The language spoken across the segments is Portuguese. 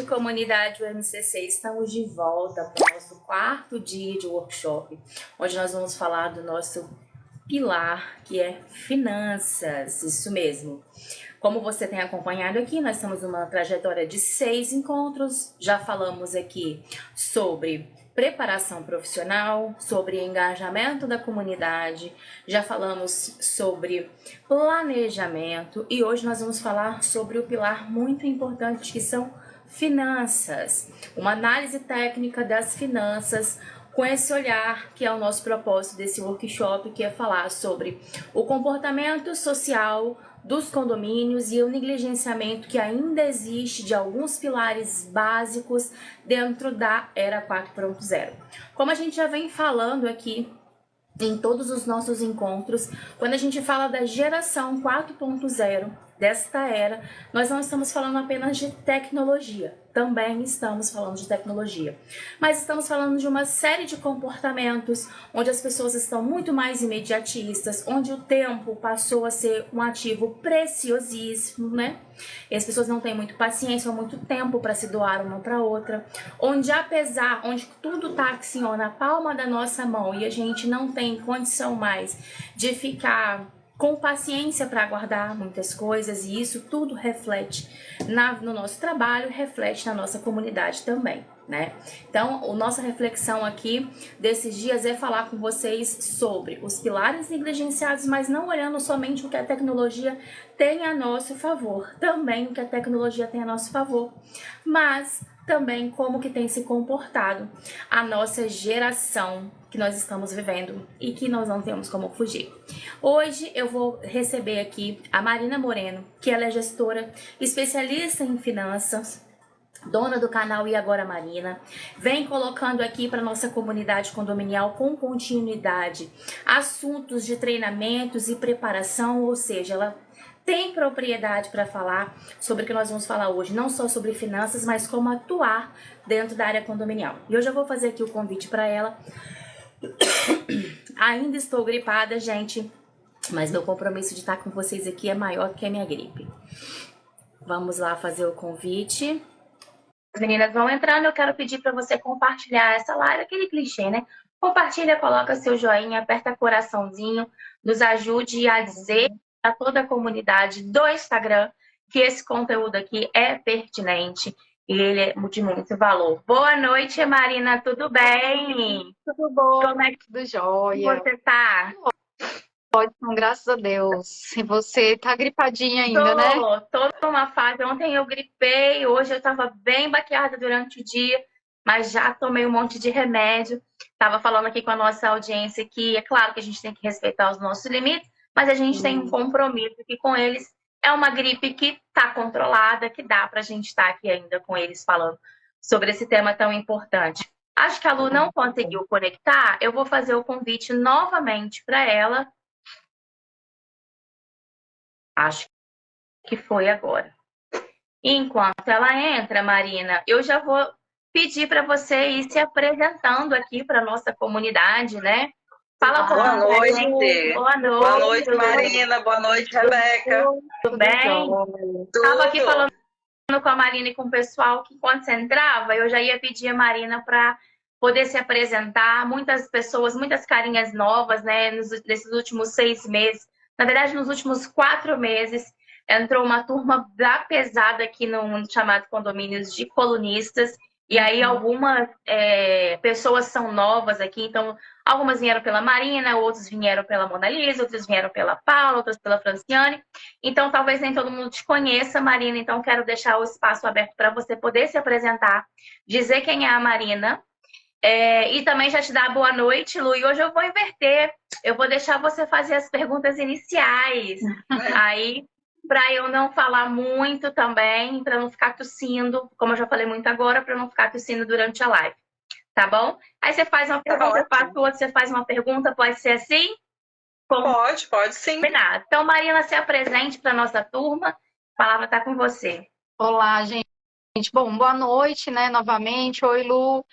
noite, comunidade UMCC. Estamos de volta para o nosso quarto dia de workshop, onde nós vamos falar do nosso pilar, que é finanças. Isso mesmo. Como você tem acompanhado aqui, nós estamos numa trajetória de 6 encontros. Já falamos aqui sobre preparação profissional, sobre engajamento da comunidade, já falamos sobre planejamento e hoje nós vamos falar sobre o pilar muito importante que são finanças, uma análise técnica das finanças com esse olhar que é o nosso propósito desse workshop, que é falar sobre o comportamento social dos condomínios e o negligenciamento que ainda existe de alguns pilares básicos dentro da Era 4.0. Como a gente já vem falando aqui em todos os nossos encontros, quando a gente fala da geração 4.0 desta era, nós não estamos falando apenas de tecnologia, também estamos falando de tecnologia, mas estamos falando de uma série de comportamentos onde as pessoas estão muito mais imediatistas, onde o tempo passou a ser um ativo preciosíssimo, né? E as pessoas não têm muito paciência ou muito tempo para se doar uma para outra, onde tudo está assim, ó, na palma da nossa mão e a gente não tem condição mais de ficar com paciência para aguardar muitas coisas, e isso tudo reflete no nosso trabalho, reflete na nossa comunidade também, né? Então, a nossa reflexão aqui desses dias é falar com vocês sobre os pilares negligenciados, mas não olhando somente o que a tecnologia tem a nosso favor, também o que a tecnologia tem a nosso favor, mas também como que tem se comportado a nossa geração que nós estamos vivendo e que nós não temos como fugir. Hoje eu vou receber aqui a Marina Moreno, que ela é gestora especialista em finanças, dona do canal E Agora Marina, vem colocando aqui para nossa comunidade condominial com continuidade assuntos de treinamentos e preparação, ou seja, ela tem propriedade para falar sobre o que nós vamos falar hoje, não só sobre finanças, mas como atuar dentro da área condominial. E eu já vou fazer aqui o convite para ela. Ainda estou gripada, gente, mas meu compromisso de estar com vocês aqui é maior do que a minha gripe. Vamos lá fazer o convite. As meninas vão entrando, eu quero pedir para você compartilhar essa live, aquele clichê, né? Compartilha, coloca seu joinha, aperta coraçãozinho, nos ajude a dizer a toda a comunidade do Instagram que esse conteúdo aqui é pertinente e ele é de muito valor. Boa noite, Marina, tudo bem? Tudo bom? Como é que Tudo jóia? você tá? Ótimo, graças a Deus. E você tá gripadinha ainda, né? Tô numa fase. Ontem eu gripei, hoje eu tava bem baqueada durante o dia, mas já tomei um monte de remédio. Tava falando aqui com a nossa audiência que é claro que a gente tem que respeitar os nossos limites, mas a gente tem um compromisso que com eles é uma gripe que tá controlada, que dá pra gente estar aqui ainda com eles falando sobre esse tema tão importante. Acho que a Lu não conseguiu conectar, eu vou fazer o convite novamente para ela. Acho que foi agora. Enquanto ela entra, Marina, eu já vou pedir para você ir se apresentando aqui para nossa comunidade, né? Fala boa noite. Boa noite. Boa noite, Marina. Boa noite, Rebeca. Tudo bem? Estava aqui falando com a Marina e com o pessoal que quando você entrava, eu já ia pedir a Marina para poder se apresentar. Muitas pessoas, muitas carinhas novas, né? Nesses últimos 6 meses. Na verdade, nos últimos 4 meses, entrou uma turma da pesada aqui no chamado Condomínios de Colunistas. E aí algumas pessoas são novas aqui, então algumas vieram pela Marina, outros vieram pela Mona Lisa, outros vieram pela Paula, outras pela Franciane. Então talvez nem todo mundo te conheça, Marina, então quero deixar o espaço aberto para você poder se apresentar, dizer quem é a Marina. E também já te dar boa noite, Lu. E hoje eu vou inverter. Eu vou deixar você fazer as perguntas iniciais. Aí, para eu não falar muito também, para não ficar tossindo, como eu já falei muito agora, para não ficar tossindo durante a live. Tá bom? Aí você faz uma pergunta, eu faço outra, você faz uma pergunta, pode ser assim? Pode sim. Combinado. Então, Marina, se apresente para nossa turma. A palavra está com você. Olá, gente. Bom, boa noite, né, novamente. Oi, Lu.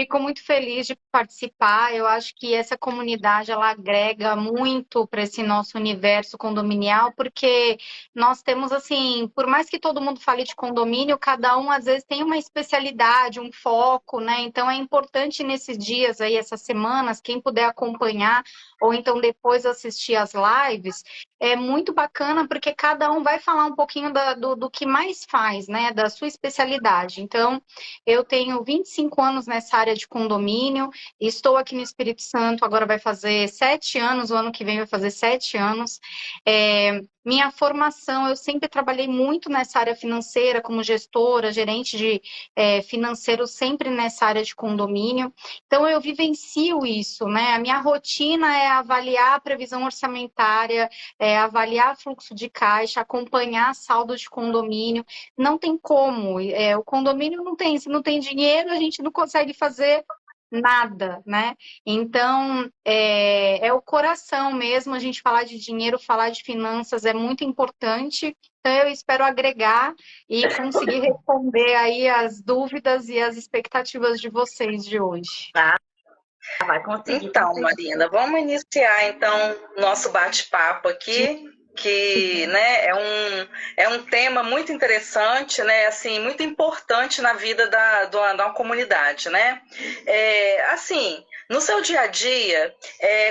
Fico muito feliz de participar. Eu acho que essa comunidade ela agrega muito para esse nosso universo condominial, porque nós temos assim, por mais que todo mundo fale de condomínio, cada um às vezes tem uma especialidade, um foco, né? Então é importante nesses dias aí, essas semanas, quem puder acompanhar ou então depois assistir as lives, é muito bacana porque cada um vai falar um pouquinho do que mais faz, né? Da sua especialidade. Então, eu tenho 25 anos nessa área de condomínio, estou aqui no Espírito Santo, agora vai fazer 7 anos, o ano que vem vai fazer 7 anos. Minha formação, eu sempre trabalhei muito nessa área financeira, como gestora, gerente de financeiro, sempre nessa área de condomínio. Então, eu vivencio isso, né? A minha rotina é avaliar a previsão orçamentária, avaliar fluxo de caixa, acompanhar saldo de condomínio. Não tem como, o condomínio não tem, se não tem dinheiro, a gente não consegue fazer nada, né? Então, é o coração mesmo, a gente falar de dinheiro, falar de finanças é muito importante. Então, eu espero agregar e conseguir responder aí as dúvidas e as expectativas de vocês de hoje. Vai conseguir. Então, Marina, vamos iniciar então nosso bate-papo aqui, que né, é um tema muito interessante, né, assim, muito importante na vida de uma comunidade, né? Assim, no seu dia a dia,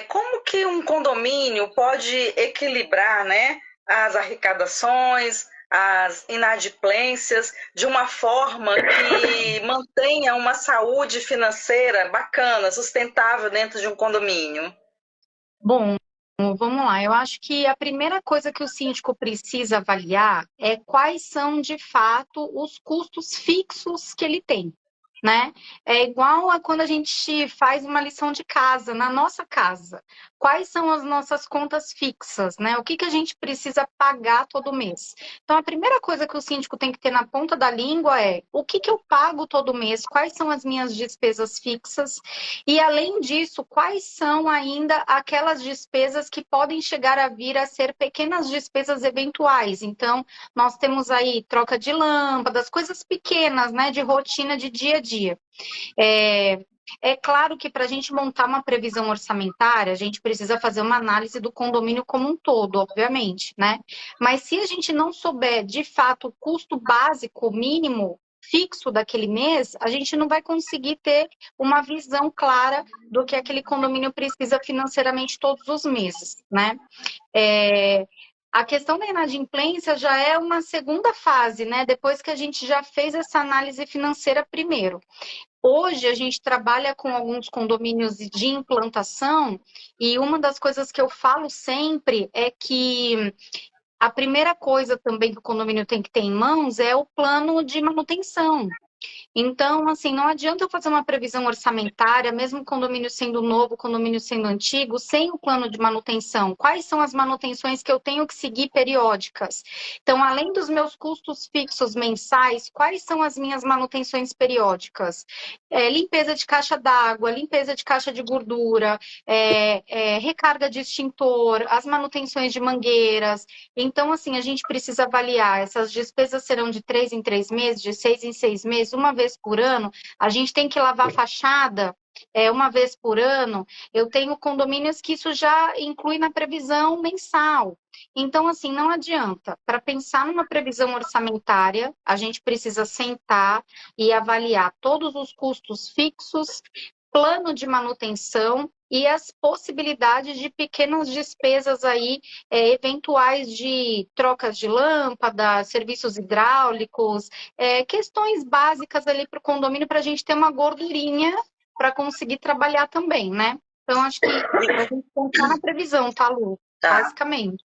como que um condomínio pode equilibrar, né, as arrecadações, as inadimplências, de uma forma que mantenha uma saúde financeira bacana, sustentável dentro de um condomínio? Bom, vamos lá. Eu acho que a primeira coisa que o síndico precisa avaliar é quais são, de fato, os custos fixos que ele tem, né? É igual a quando a gente faz uma lição de casa, na nossa casa. Quais são as nossas contas fixas, né? O que que a gente precisa pagar todo mês? Então, a primeira coisa que o síndico tem que ter na ponta da língua é o que que eu pago todo mês, quais são as minhas despesas fixas e, além disso, quais são ainda aquelas despesas que podem chegar a vir a ser pequenas despesas eventuais. Então, nós temos aí troca de lâmpadas, coisas pequenas, né, de rotina de dia a dia. É claro que para a gente montar uma previsão orçamentária, a gente precisa fazer uma análise do condomínio como um todo, obviamente, né? Mas se a gente não souber, de fato, o custo básico mínimo fixo daquele mês, a gente não vai conseguir ter uma visão clara do que aquele condomínio precisa financeiramente todos os meses, né? A questão da inadimplência já é uma segunda fase, né? Depois que a gente já fez essa análise financeira primeiro. Hoje a gente trabalha com alguns condomínios de implantação e uma das coisas que eu falo sempre é que a primeira coisa também que o condomínio tem que ter em mãos é o plano de manutenção. Então, assim, não adianta eu fazer uma previsão orçamentária, mesmo o condomínio sendo novo, o condomínio sendo antigo, sem o plano de manutenção. Quais são as manutenções que eu tenho que seguir periódicas? Então, além dos meus custos fixos mensais, quais são as minhas manutenções periódicas? Limpeza de caixa d'água, limpeza de caixa de gordura, recarga de extintor, as manutenções de mangueiras. Então, assim, a gente precisa avaliar. Essas despesas serão de 3 em 3 meses, de 6 em 6 meses, uma vez por ano. A gente tem que lavar a fachada uma vez por ano. Eu tenho condomínios que isso já inclui na previsão mensal. Então, assim, não adianta. Para pensar numa previsão orçamentária, a gente precisa sentar e avaliar todos os custos fixos, plano de manutenção e as possibilidades de pequenas despesas aí, eventuais de trocas de lâmpada, serviços hidráulicos, questões básicas ali para o condomínio para a gente ter uma gordurinha para conseguir trabalhar também, né? Então, acho que a gente pensar na previsão, tá, Lu? Tá. Basicamente.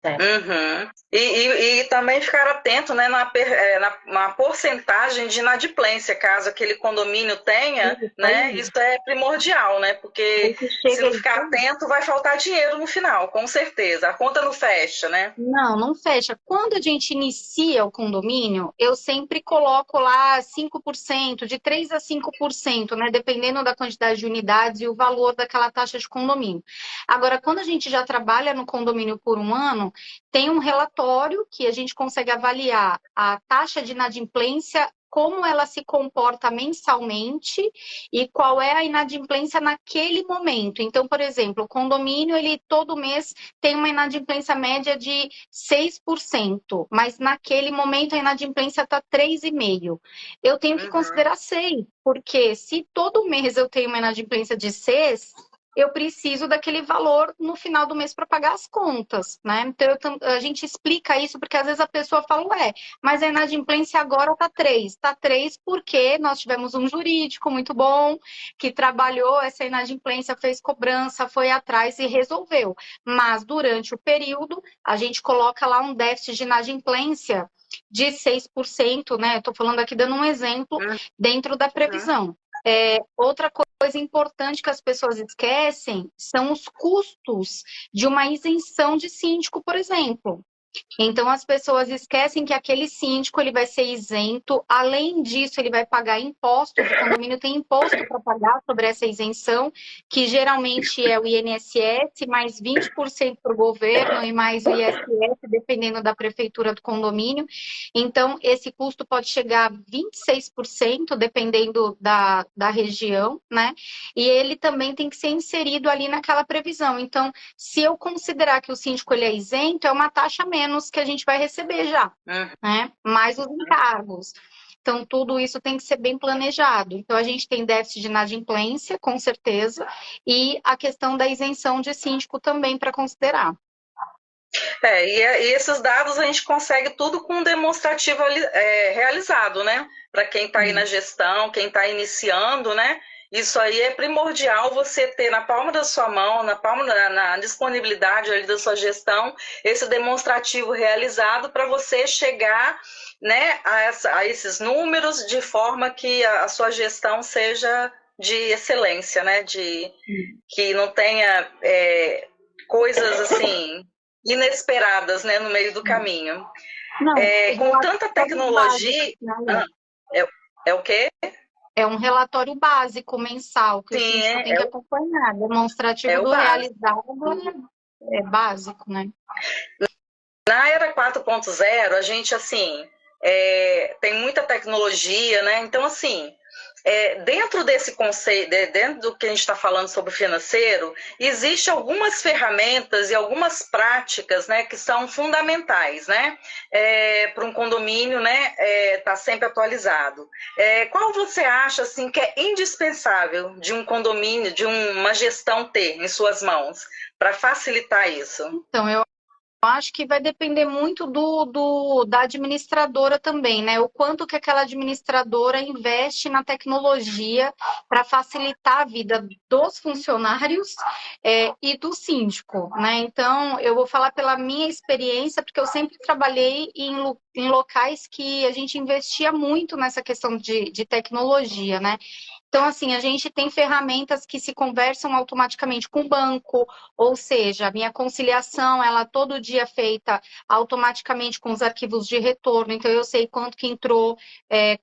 Uhum. E também ficar atento, né, na porcentagem de inadimplência, caso aquele condomínio tenha, né? Isso é primordial, né? Porque se não ficar atento, vai faltar dinheiro no final, com certeza. A conta não fecha, né? Não fecha. Quando a gente inicia o condomínio, eu sempre coloco lá 5%, de 3 a 5%, né? Dependendo da quantidade de unidades e o valor daquela taxa de condomínio. Agora, quando a gente já trabalha no condomínio por um ano, tem um relatório que a gente consegue avaliar a taxa de inadimplência, como ela se comporta mensalmente e qual é a inadimplência naquele momento. Então, por exemplo, o condomínio, ele todo mês tem uma inadimplência média de 6%, mas naquele momento a inadimplência está 3,5%. Eu tenho que considerar 6%, porque se todo mês eu tenho uma inadimplência de 6%, eu preciso daquele valor no final do mês para pagar as contas, né? Então, a gente explica isso porque às vezes a pessoa fala, mas a inadimplência agora está 3%. Está 3% porque nós tivemos um jurídico muito bom, que trabalhou essa inadimplência, fez cobrança, foi atrás e resolveu. Mas durante o período, a gente coloca lá um déficit de inadimplência de 6%, né? Estou falando aqui dando um exemplo dentro da previsão. Outra coisa importante que as pessoas esquecem são os custos de uma isenção de síndico, por exemplo. Então, as pessoas esquecem que aquele síndico ele vai ser isento. Além disso, ele vai pagar impostos. O condomínio tem imposto para pagar sobre essa isenção, que geralmente é o INSS, mais 20% para o governo e mais o ISS, dependendo da prefeitura do condomínio. Então, esse custo pode chegar a 26%, dependendo da região, né? E ele também tem que ser inserido ali naquela previsão. Então, se eu considerar que o síndico ele é isento, é uma taxa menos que a gente vai receber já, né? Mais os encargos. Então, tudo isso tem que ser bem planejado. Então, a gente tem déficit de inadimplência, com certeza, e a questão da isenção de síndico também para considerar. E esses dados a gente consegue tudo com um demonstrativo realizado, né? Para quem está aí na gestão, quem está iniciando, né? Isso aí é primordial você ter na palma da sua mão, na disponibilidade ali da sua gestão, esse demonstrativo realizado para você chegar, né, a esses números de forma que a sua gestão seja de excelência, né? Que não tenha coisas assim inesperadas, né, no meio do caminho. Não, com tanta tecnologia... É o quê? É um relatório básico mensal que o síndico tem que acompanhar. Demonstrativo do realizado é básico, né? Na era 4.0, a gente, assim, tem muita tecnologia, né? Então, assim, dentro desse conceito, dentro do que a gente está falando sobre financeiro, existem algumas ferramentas e algumas práticas, né, que são fundamentais, né, para um condomínio, né, tá sempre atualizado. Qual você acha, assim, que é indispensável de um condomínio, de uma gestão ter em suas mãos para facilitar isso? Então, eu acho que vai depender muito da administradora também, né? O quanto que aquela administradora investe na tecnologia para facilitar a vida dos funcionários e do síndico, né? Então, eu vou falar pela minha experiência, porque eu sempre trabalhei em locais que a gente investia muito nessa questão de tecnologia, né? Então, assim, a gente tem ferramentas que se conversam automaticamente com o banco, ou seja, a minha conciliação, ela todo dia é feita automaticamente com os arquivos de retorno, então eu sei quanto que entrou,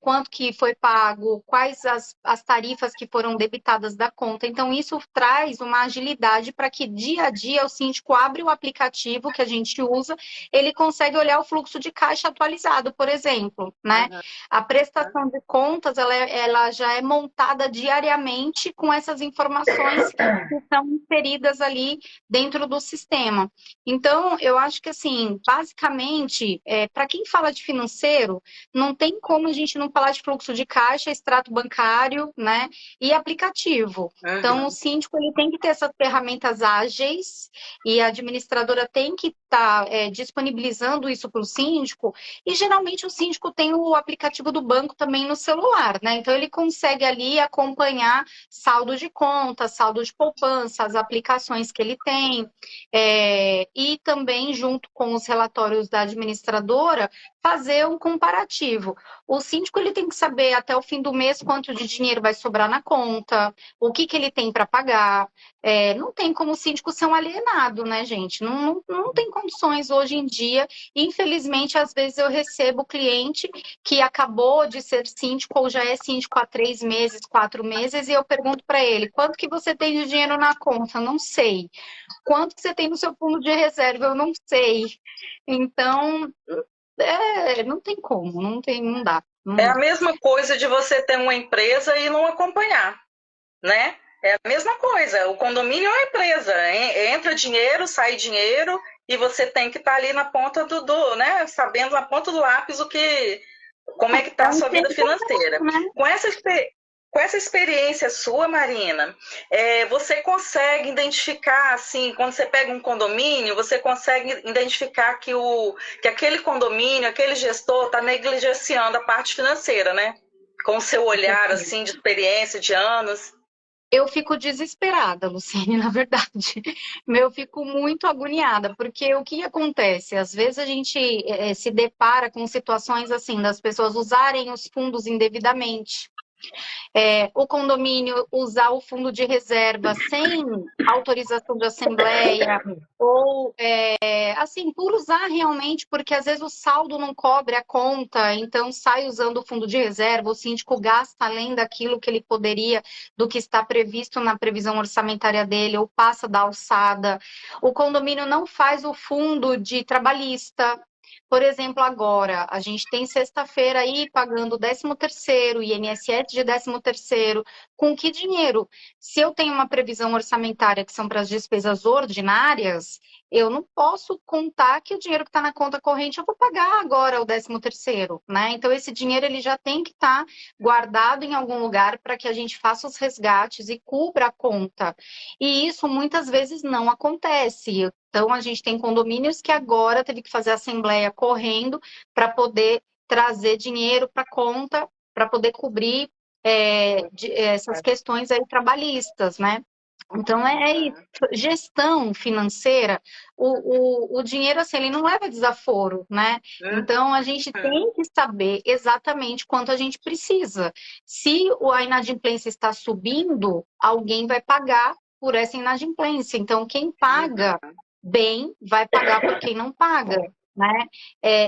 quanto que foi pago, quais as tarifas que foram debitadas da conta. Então, isso traz uma agilidade para que dia a dia o síndico abre o aplicativo que a gente usa, ele consegue olhar o fluxo de caixa atualizado, por exemplo, né? A prestação de contas, ela já é montada diariamente com essas informações que são inseridas ali dentro do sistema. Então, eu acho que, assim, basicamente, para quem fala de financeiro, não tem como a gente não falar de fluxo de caixa, extrato bancário, né, e aplicativo. Então, o síndico ele tem que ter essas ferramentas ágeis e a administradora tem que estar disponibilizando isso para o síndico, e geralmente o síndico tem o aplicativo do banco também no celular, né? Então, ele consegue ali acompanhar saldo de conta, saldo de poupança, as aplicações que ele tem, e também junto com os relatórios da administradora, fazer um comparativo. O síndico ele tem que saber até o fim do mês quanto de dinheiro vai sobrar na conta, o que ele tem para pagar. Não tem como o síndico ser um alienado, né, gente? Não tem condições hoje em dia. Infelizmente, às vezes eu recebo cliente que acabou de ser síndico ou já é síndico há 3 meses, 4 meses, e eu pergunto para ele, quanto que você tem de dinheiro na conta? Não sei. Quanto que você tem no seu fundo de reserva? Eu não sei. Então, não tem como, não dá. É a mesma coisa de você ter uma empresa e não acompanhar, né? É a mesma coisa. O condomínio é uma empresa. Entra dinheiro, sai dinheiro, e você tem que estar ali na ponta né? Sabendo na ponta do lápis como é que está a sua vida financeira. Com essa experiência sua, Marina, você consegue identificar, assim, quando você pega um condomínio, você consegue identificar que aquele condomínio, aquele gestor está negligenciando a parte financeira, né? Com o seu olhar, assim, de experiência, de anos. Eu fico desesperada, Luciene, na verdade. Eu fico muito agoniada, porque o que acontece? Às vezes a gente se depara com situações assim, das pessoas usarem os fundos indevidamente. O condomínio usar o fundo de reserva sem autorização de assembleia, ou assim, por usar realmente, porque às vezes o saldo não cobre a conta, então sai usando o fundo de reserva, o síndico gasta além daquilo que ele poderia, do que está previsto na previsão orçamentária dele, ou passa da alçada. O condomínio não faz o fundo de trabalhista. Por exemplo, agora, a gente tem sexta-feira aí pagando o 13º, INSS de 13º, com que dinheiro? Se eu tenho uma previsão orçamentária que são para as despesas ordinárias, eu não posso contar que o dinheiro que está na conta corrente eu vou pagar agora o 13º, né? Então, esse dinheiro ele já tem que estar guardado em algum lugar para que a gente faça os resgates e cubra a conta. E isso muitas vezes não acontece. Então, a gente tem condomínios que agora teve que fazer assembleia correndo para poder trazer dinheiro para a conta, para poder cobrir essas questões aí trabalhistas, né? Então, isso. Gestão financeira, o dinheiro, assim, ele não leva desaforo, né? Então, a gente tem que saber exatamente quanto a gente precisa. Se a inadimplência está subindo, alguém vai pagar por essa inadimplência. Então, quem paga bem vai pagar por quem não paga, né?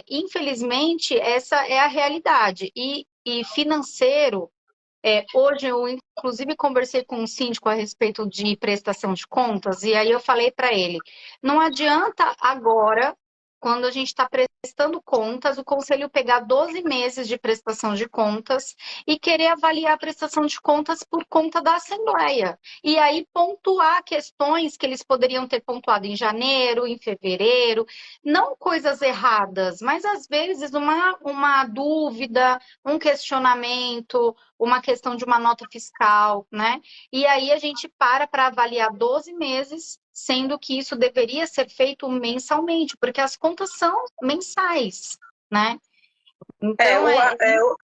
Infelizmente, essa é a realidade. E financeiro, hoje eu, inclusive, conversei com um síndico a respeito de prestação de contas, e aí eu falei para ele, não adianta agora, quando a gente está prestando contas, o conselho pegar 12 meses de prestação de contas e querer avaliar a prestação de contas por conta da Assembleia. E aí pontuar questões que eles poderiam ter pontuado em janeiro, em fevereiro, não coisas erradas, mas às vezes uma dúvida, um questionamento, uma questão de uma nota fiscal, né? E aí a gente para avaliar 12 meses, sendo que isso deveria ser feito mensalmente, porque as contas são mensais, né? Então,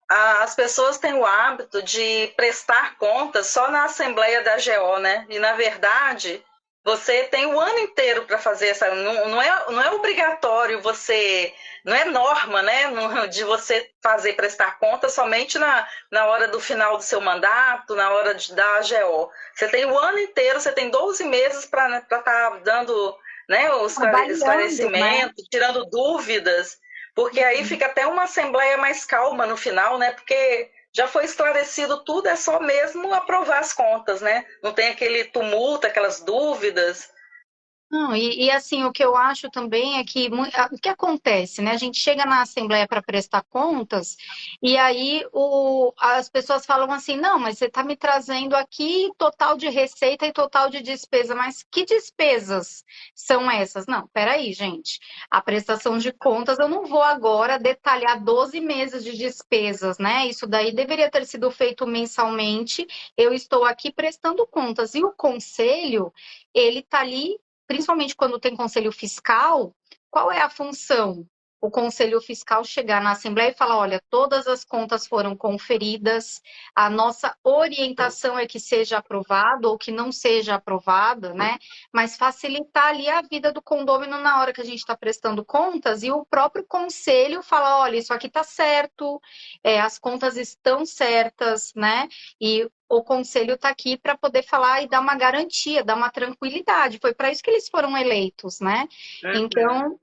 as pessoas têm o hábito de prestar contas só na Assembleia da AGO, né? E, na verdade, você tem o ano inteiro para fazer essa... Não é obrigatório você... Não é norma, né? De você prestar conta somente na hora do final do seu mandato, na hora da AGO. Você tem o ano inteiro, você tem 12 meses para estar dando, né, os esclarecimentos, né? Tirando dúvidas, porque aí fica até uma assembleia mais calma no final, né? Porque já foi esclarecido tudo, é só mesmo aprovar as contas, né? Não tem aquele tumulto, aquelas dúvidas. Não, assim, o que eu acho também é que o que acontece, né? A gente chega na Assembleia para prestar contas e aí as pessoas falam assim, não, mas você está me trazendo aqui total de receita e total de despesa, mas que despesas são essas? Não, peraí, gente. A prestação de contas, eu não vou agora detalhar 12 meses de despesas, né? Isso daí deveria ter sido feito mensalmente. Eu estou aqui prestando contas e o conselho, ele está ali. Principalmente quando tem conselho fiscal, qual é a função? o Conselho Fiscal chegar na Assembleia e falar, olha, todas as contas foram conferidas, a nossa orientação é que seja aprovado ou que não seja aprovada, né? Mas facilitar ali a vida do condômino na hora que a gente está prestando contas e o próprio conselho fala, olha, isso aqui está certo, as contas estão certas, né? E o conselho está aqui para poder falar e dar uma garantia, dar uma tranquilidade. Foi para isso que eles foram eleitos, né? Então,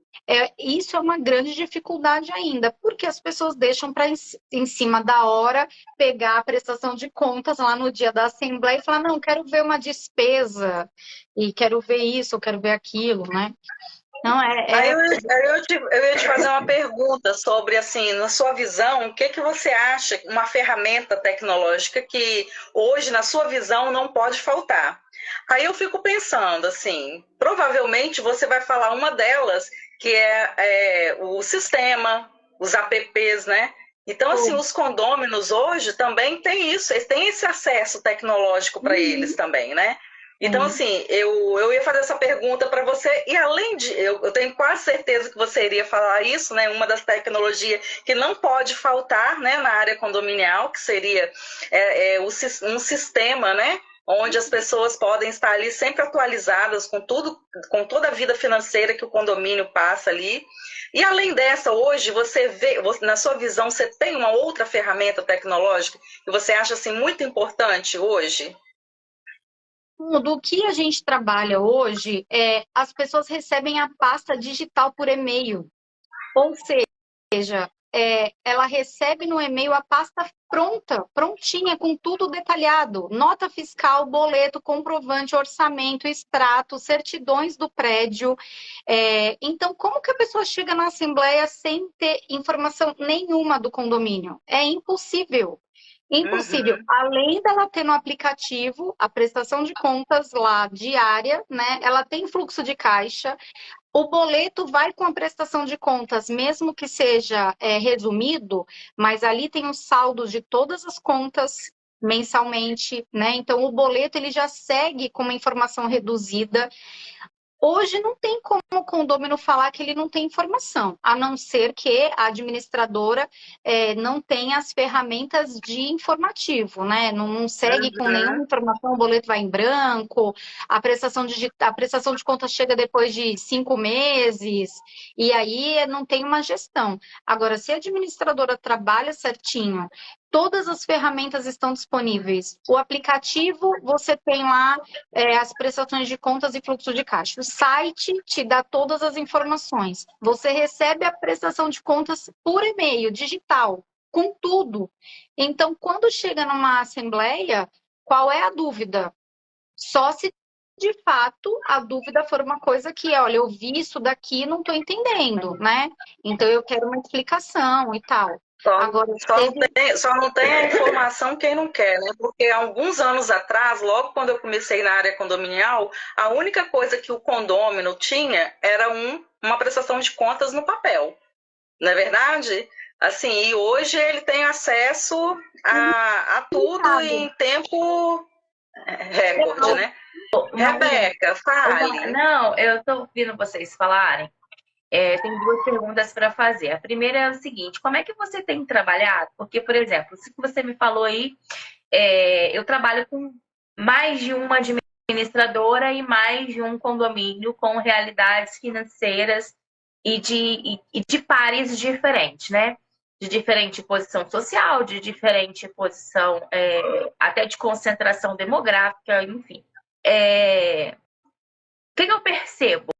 isso é uma grande dificuldade ainda, porque as pessoas deixam para em cima da hora pegar a prestação de contas lá no dia da Assembleia e falar, não, quero ver uma despesa, e quero ver isso, eu quero ver aquilo, né? Não, Aí eu ia te fazer uma pergunta sobre, assim, na sua visão, o que que você acha uma ferramenta tecnológica que hoje, na sua visão, não pode faltar? Aí eu fico pensando, assim, provavelmente você vai falar uma delas, que é o sistema, os apps, né? Então, assim, os condôminos hoje também têm isso, eles têm esse acesso tecnológico para eles também, né? Então, assim, eu ia fazer essa pergunta para você, e além de. Eu tenho quase certeza que você iria falar isso, né? Uma das tecnologias que não pode faltar, né, na área condominial, que seria um sistema, né? Onde as pessoas podem estar ali sempre atualizadas com tudo, com toda a vida financeira que o condomínio passa ali. E além dessa, hoje, você vê, na sua visão, você tem uma outra ferramenta tecnológica que você acha assim, muito importante hoje? Do que a gente trabalha hoje, as pessoas recebem a pasta digital por e-mail. Ou seja, ela recebe no e-mail a pasta pronta, prontinha, com tudo detalhado. Nota fiscal, boleto, comprovante, orçamento, extrato, certidões do prédio. Então, como que a pessoa chega na Assembleia sem ter informação nenhuma do condomínio? É impossível. Impossível. Além dela ter no aplicativo a prestação de contas lá diária, né? Ela tem fluxo de caixa. O boleto vai com a prestação de contas, mesmo que seja resumido, mas ali tem os saldos de todas as contas mensalmente, né? Então o boleto ele já segue com uma informação reduzida. Hoje não tem como o condômino falar que ele não tem informação, a não ser que a administradora não tenha as ferramentas de informativo, né? Não segue com nenhuma informação, o boleto vai em branco, a prestação de contas chega depois de 5 meses, e aí não tem uma gestão. Agora, se a administradora trabalha certinho, todas as ferramentas estão disponíveis. O aplicativo, você tem lá as prestações de contas e fluxo de caixa. O site te dá todas as informações. Você recebe a prestação de contas por e-mail, digital, com tudo. Então, quando chega numa assembleia, qual é a dúvida? Só se de fato a dúvida for uma coisa que, olha, eu vi isso daqui e não estou entendendo, né? Então eu quero uma explicação e tal. Agora, Só não tem a informação quem não quer, né? Porque há alguns anos atrás, logo quando eu comecei na área condominial, a única coisa que o condômino tinha era uma prestação de contas no papel. Não é verdade? Assim, e hoje ele tem acesso a tudo em tempo recorde, né? Rebeca, fale. Não, eu estou ouvindo vocês falarem. Tem duas perguntas para fazer. A primeira é o seguinte: como é que você tem trabalhado? Porque, por exemplo, se você me falou aí, eu trabalho com mais de uma administradora e mais de um condomínio com realidades financeiras e de pares diferentes, né? De diferente posição social, de diferente posição, até de concentração demográfica, enfim. O que eu percebo?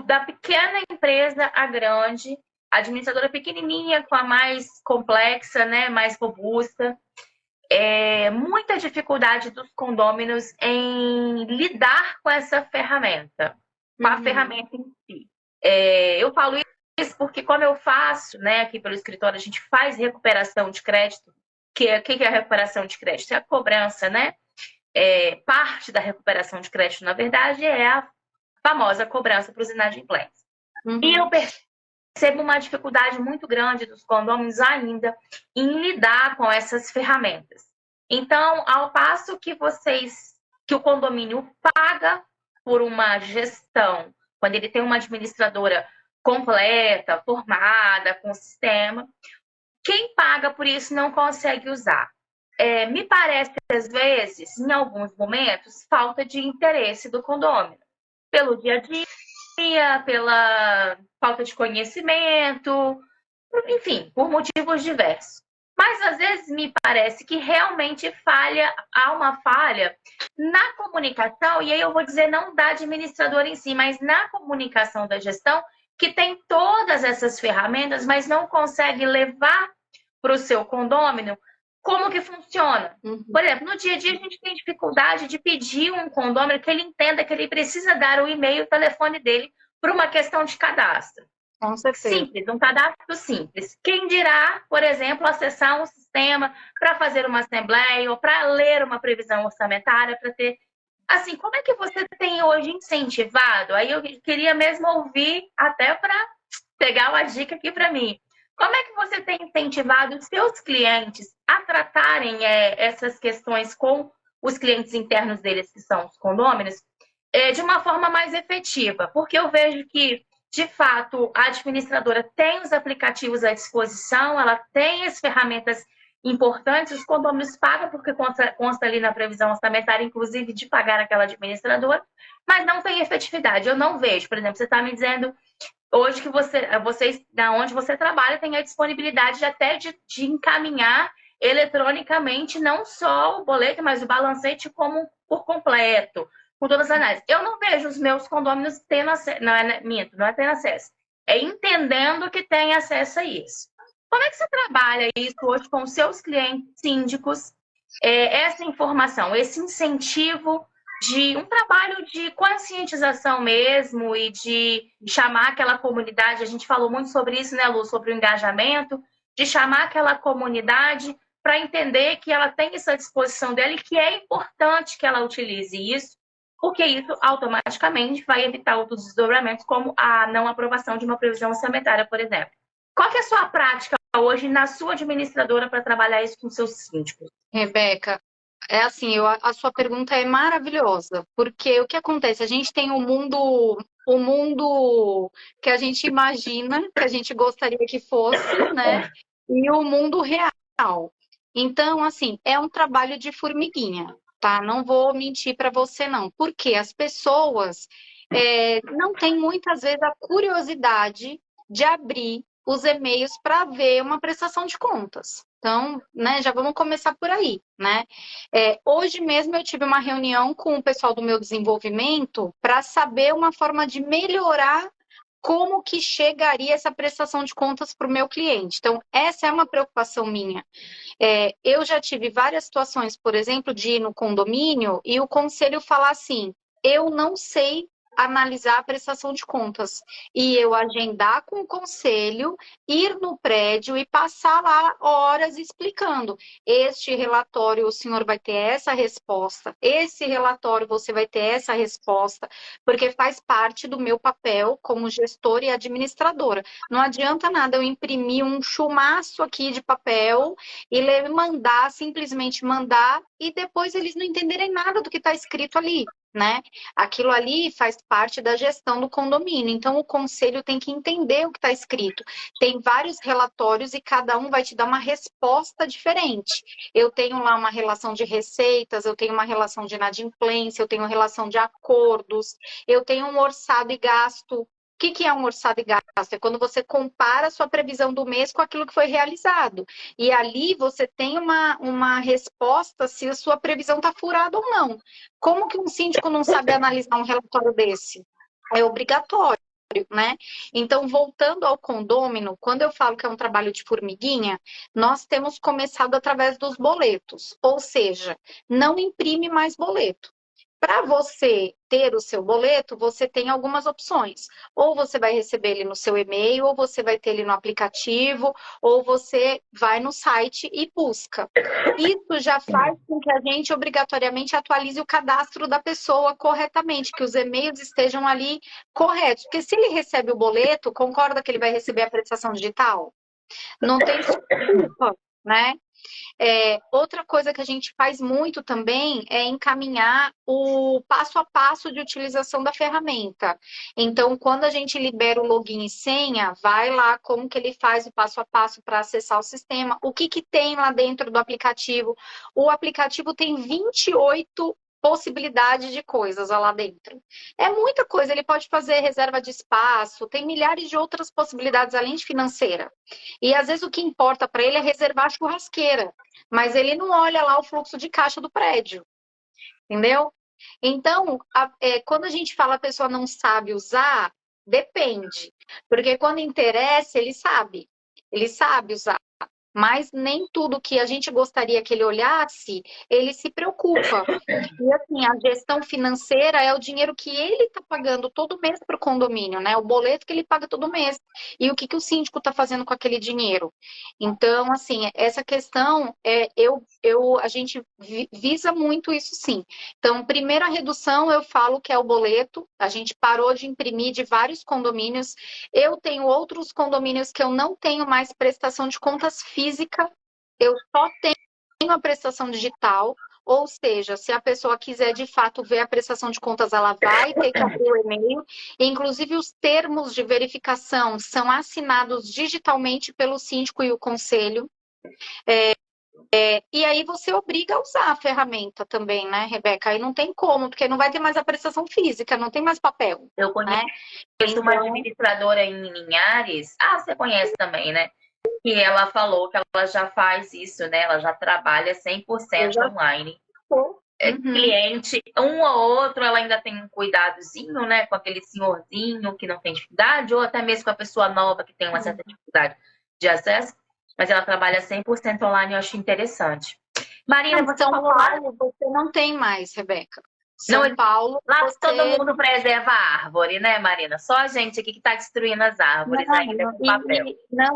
Da pequena empresa à grande, a administradora pequenininha com a mais complexa, né, mais robusta, muita dificuldade dos condôminos em lidar com essa ferramenta, com a ferramenta em si. Eu falo isso porque quando eu faço, né, aqui pelo escritório, a gente faz recuperação de crédito. O que é a recuperação de crédito? É a cobrança, né? Parte da recuperação de crédito, na verdade, é a famosa cobrança para os inadimplentes. E eu percebo uma dificuldade muito grande dos condôminos ainda em lidar com essas ferramentas. Então, ao passo que o condomínio paga por uma gestão, quando ele tem uma administradora completa, formada, com sistema. Quem paga por isso não consegue usar. Me parece, às vezes, em alguns momentos, falta de interesse do condômino. Pelo dia a dia, pela falta de conhecimento, enfim, por motivos diversos. Mas, às vezes, me parece que realmente há uma falha na comunicação, e aí eu vou dizer não da administradora em si, mas na comunicação da gestão, que tem todas essas ferramentas, mas não consegue levar para o seu condômino como que funciona. Por exemplo, no dia a dia a gente tem dificuldade de pedir um condômino que ele entenda que ele precisa dar o e-mail e o telefone dele para uma questão de cadastro. Com certeza. Simples, um cadastro simples. Quem dirá, por exemplo, acessar um sistema para fazer uma assembleia ou para ler uma previsão orçamentária, para ter... Assim, como é que você tem hoje incentivado? Aí eu queria mesmo ouvir, até para pegar uma dica aqui para mim. Como é que você tem incentivado os seus clientes a tratarem essas questões com os clientes internos deles, que são os condôminos, de uma forma mais efetiva? Porque eu vejo que, de fato, a administradora tem os aplicativos à disposição, ela tem as ferramentas importantes, os condôminos pagam porque consta ali na previsão orçamentária, inclusive, de pagar aquela administradora, mas não tem efetividade. Eu não vejo, por exemplo, você está me dizendo hoje que vocês, da onde você trabalha, tem a disponibilidade até de encaminhar eletronicamente não só o boleto, mas o balancete como por completo, com todas as análises. Eu não vejo os meus condôminos tendo acesso, não é tendo acesso, é entendendo que tem acesso a isso. Como é que você trabalha isso hoje com os seus clientes síndicos, essa informação, esse incentivo de um trabalho de conscientização mesmo e de chamar aquela comunidade, a gente falou muito sobre isso, né, Lu, sobre o engajamento, de chamar aquela comunidade para entender que ela tem essa disposição dela e que é importante que ela utilize isso, porque isso automaticamente vai evitar outros desdobramentos, como a não aprovação de uma previsão orçamentária, por exemplo. Qual que é a sua prática hoje na sua administradora para trabalhar isso com seus síndicos? Rebeca, é assim, a sua pergunta é maravilhosa, porque o que acontece? A gente tem o mundo que a gente imagina, que a gente gostaria que fosse, né? E o mundo real. Então, assim, é um trabalho de formiguinha, tá? Não vou mentir para você, não. Porque as pessoas não têm muitas vezes a curiosidade de abrir os e-mails para ver uma prestação de contas. Então, né, já vamos começar por aí, né? Hoje mesmo eu tive uma reunião com o pessoal do meu desenvolvimento para saber uma forma de melhorar como que chegaria essa prestação de contas para o meu cliente. Então, essa é uma preocupação minha. Eu já tive várias situações, por exemplo, de ir no condomínio e o conselho falar assim, eu não sei analisar a prestação de contas. E eu agendar com o conselho, ir no prédio e passar lá horas explicando. Este relatório o senhor vai ter essa resposta, esse relatório você vai ter essa resposta, porque faz parte do meu papel como gestora e administradora. Não adianta nada eu imprimir um chumaço aqui de papel e mandar, simplesmente mandar, e depois eles não entenderem nada do que está escrito ali, né? Aquilo ali faz parte da gestão do condomínio, então o conselho tem que entender o que está escrito. Tem vários relatórios e cada um vai te dar uma resposta diferente. Eu tenho lá uma relação de receitas, eu tenho uma relação de inadimplência, eu tenho relação de acordos, eu tenho um orçado e gasto. O que é um orçado e gasto? É quando você compara a sua previsão do mês com aquilo que foi realizado. E ali você tem uma resposta se a sua previsão está furada ou não. Como que um síndico não sabe analisar um relatório desse? É obrigatório, né? Então, voltando ao condômino, quando eu falo que é um trabalho de formiguinha, nós temos começado através dos boletos. Ou seja, não imprime mais boleto. Para você ter o seu boleto, você tem algumas opções. Ou você vai receber ele no seu e-mail, ou você vai ter ele no aplicativo, ou você vai no site e busca. Isso já faz com que a gente obrigatoriamente atualize o cadastro da pessoa corretamente, que os e-mails estejam ali corretos. Porque se ele recebe o boleto, concorda que ele vai receber a prestação digital? Não tem desculpa, né? Outra coisa que a gente faz muito também é encaminhar o passo a passo de utilização da ferramenta. Então, quando a gente libera o login e senha, vai lá como que ele faz o passo a passo para acessar o sistema, o que que tem lá dentro do aplicativo. O aplicativo tem 28 possibilidades de coisas lá dentro. É muita coisa, ele pode fazer reserva de espaço, tem milhares de outras possibilidades além de financeira. E às vezes o que importa para ele é reservar a churrasqueira, mas ele não olha lá o fluxo de caixa do prédio, entendeu? Então, quando a gente fala a pessoa não sabe usar, depende, porque quando interessa, ele sabe usar. Mas nem tudo que a gente gostaria que ele olhasse, ele se preocupa. E assim, a gestão financeira é o dinheiro que ele está pagando todo mês para o condomínio, né? O boleto que ele paga todo mês. E o que o síndico está fazendo com aquele dinheiro? Então, assim, essa questão, a gente visa muito isso sim. Então, primeira redução, eu falo que é o boleto. A gente parou de imprimir de vários condomínios. Eu tenho outros condomínios que eu não tenho mais prestação de contas física, eu só tenho a prestação digital, ou seja, se a pessoa quiser de fato ver a prestação de contas, ela vai ter que abrir o e-mail. Inclusive, os termos de verificação são assinados digitalmente pelo síndico e o conselho. E aí você obriga a usar a ferramenta também, né, Rebeca? Aí não tem como, porque não vai ter mais a prestação física, não tem mais papel. Eu conheço Então, uma administradora em Linhares, você conhece também, né? E ela falou que ela já faz isso, né? Ela já trabalha 100% online. Cliente, um ou outro, ela ainda tem um cuidadozinho, né? Com aquele senhorzinho que não tem dificuldade, ou até mesmo com a pessoa nova que tem uma certa dificuldade de acesso, mas ela trabalha 100% online, eu acho interessante. Marina, você falou lá... Você não tem mais, Rebeca. Não, São Paulo, lá todo mundo preserva a árvore, né, Marina? Só a gente aqui que está destruindo as árvores ainda com papel.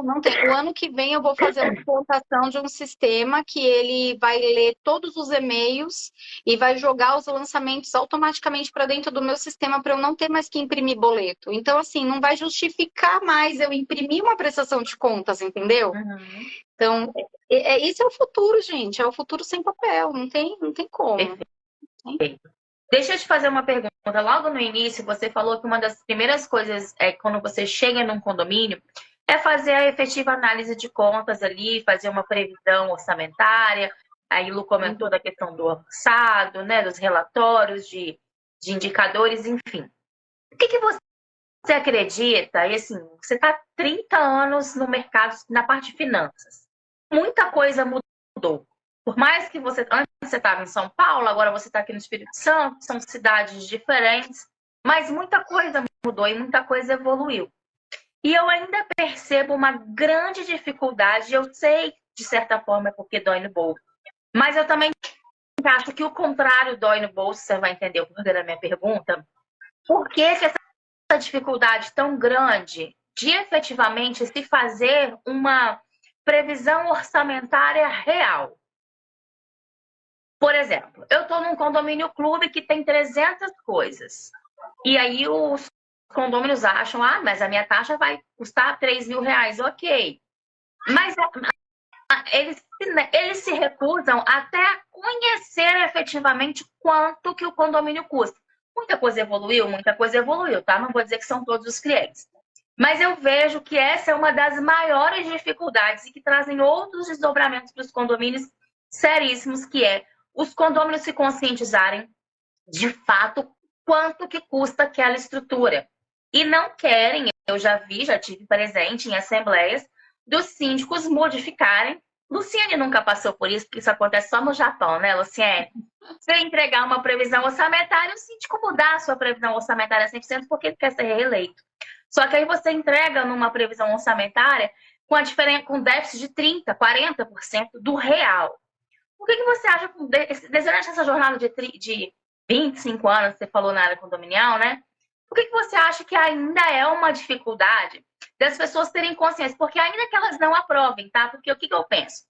Não tem. O ano que vem eu vou fazer uma implantação de um sistema que ele vai ler todos os e-mails e vai jogar os lançamentos automaticamente para dentro do meu sistema para eu não ter mais que imprimir boleto. Então, assim, não vai justificar mais eu imprimir uma prestação de contas, entendeu? Então, esse é o futuro, gente. É o futuro sem papel. Não tem como. Perfeito. Deixa eu te fazer uma pergunta. Logo no início, você falou que uma das primeiras coisas quando você chega num condomínio é fazer a efetiva análise de contas ali, fazer uma previsão orçamentária. Aí Lu comentou da questão do orçado, né, dos relatórios de indicadores, enfim. O que você acredita? E assim, você está há 30 anos no mercado, na parte de finanças. Muita coisa mudou. Por mais que antes você estava em São Paulo, agora você está aqui no Espírito Santo, são cidades diferentes, mas muita coisa mudou e muita coisa evoluiu. E eu ainda percebo uma grande dificuldade, eu sei, de certa forma, é porque dói no bolso, mas eu também acho que o contrário dói no bolso, você vai entender o porquê da minha pergunta. Por que essa dificuldade tão grande de efetivamente se fazer uma previsão orçamentária real? Por exemplo, eu estou num condomínio clube que tem 300 coisas. E aí os condôminos acham, mas a minha taxa vai custar 3 mil reais, ok. Mas eles se recusam até a conhecer efetivamente quanto que o condomínio custa. Muita coisa evoluiu, tá? Não vou dizer que são todos os clientes. Mas eu vejo que essa é uma das maiores dificuldades e que trazem outros desdobramentos para os condomínios seríssimos, que é os condôminos se conscientizarem de fato quanto que custa aquela estrutura. E não querem, eu já tive presente em assembleias dos síndicos modificarem. Luciane nunca passou por isso, porque isso acontece só no Japão, né, Luciane? Você entregar uma previsão orçamentária, o síndico mudar a sua previsão orçamentária 100% porque ele quer ser reeleito. Só que aí você entrega numa previsão orçamentária com déficit de 30%, 40% do real. O que você acha, durante essa jornada de 25 anos, você falou na área condominial, né? Por que você acha que ainda é uma dificuldade das pessoas terem consciência? Porque ainda que elas não aprovem, tá? Porque o que eu penso?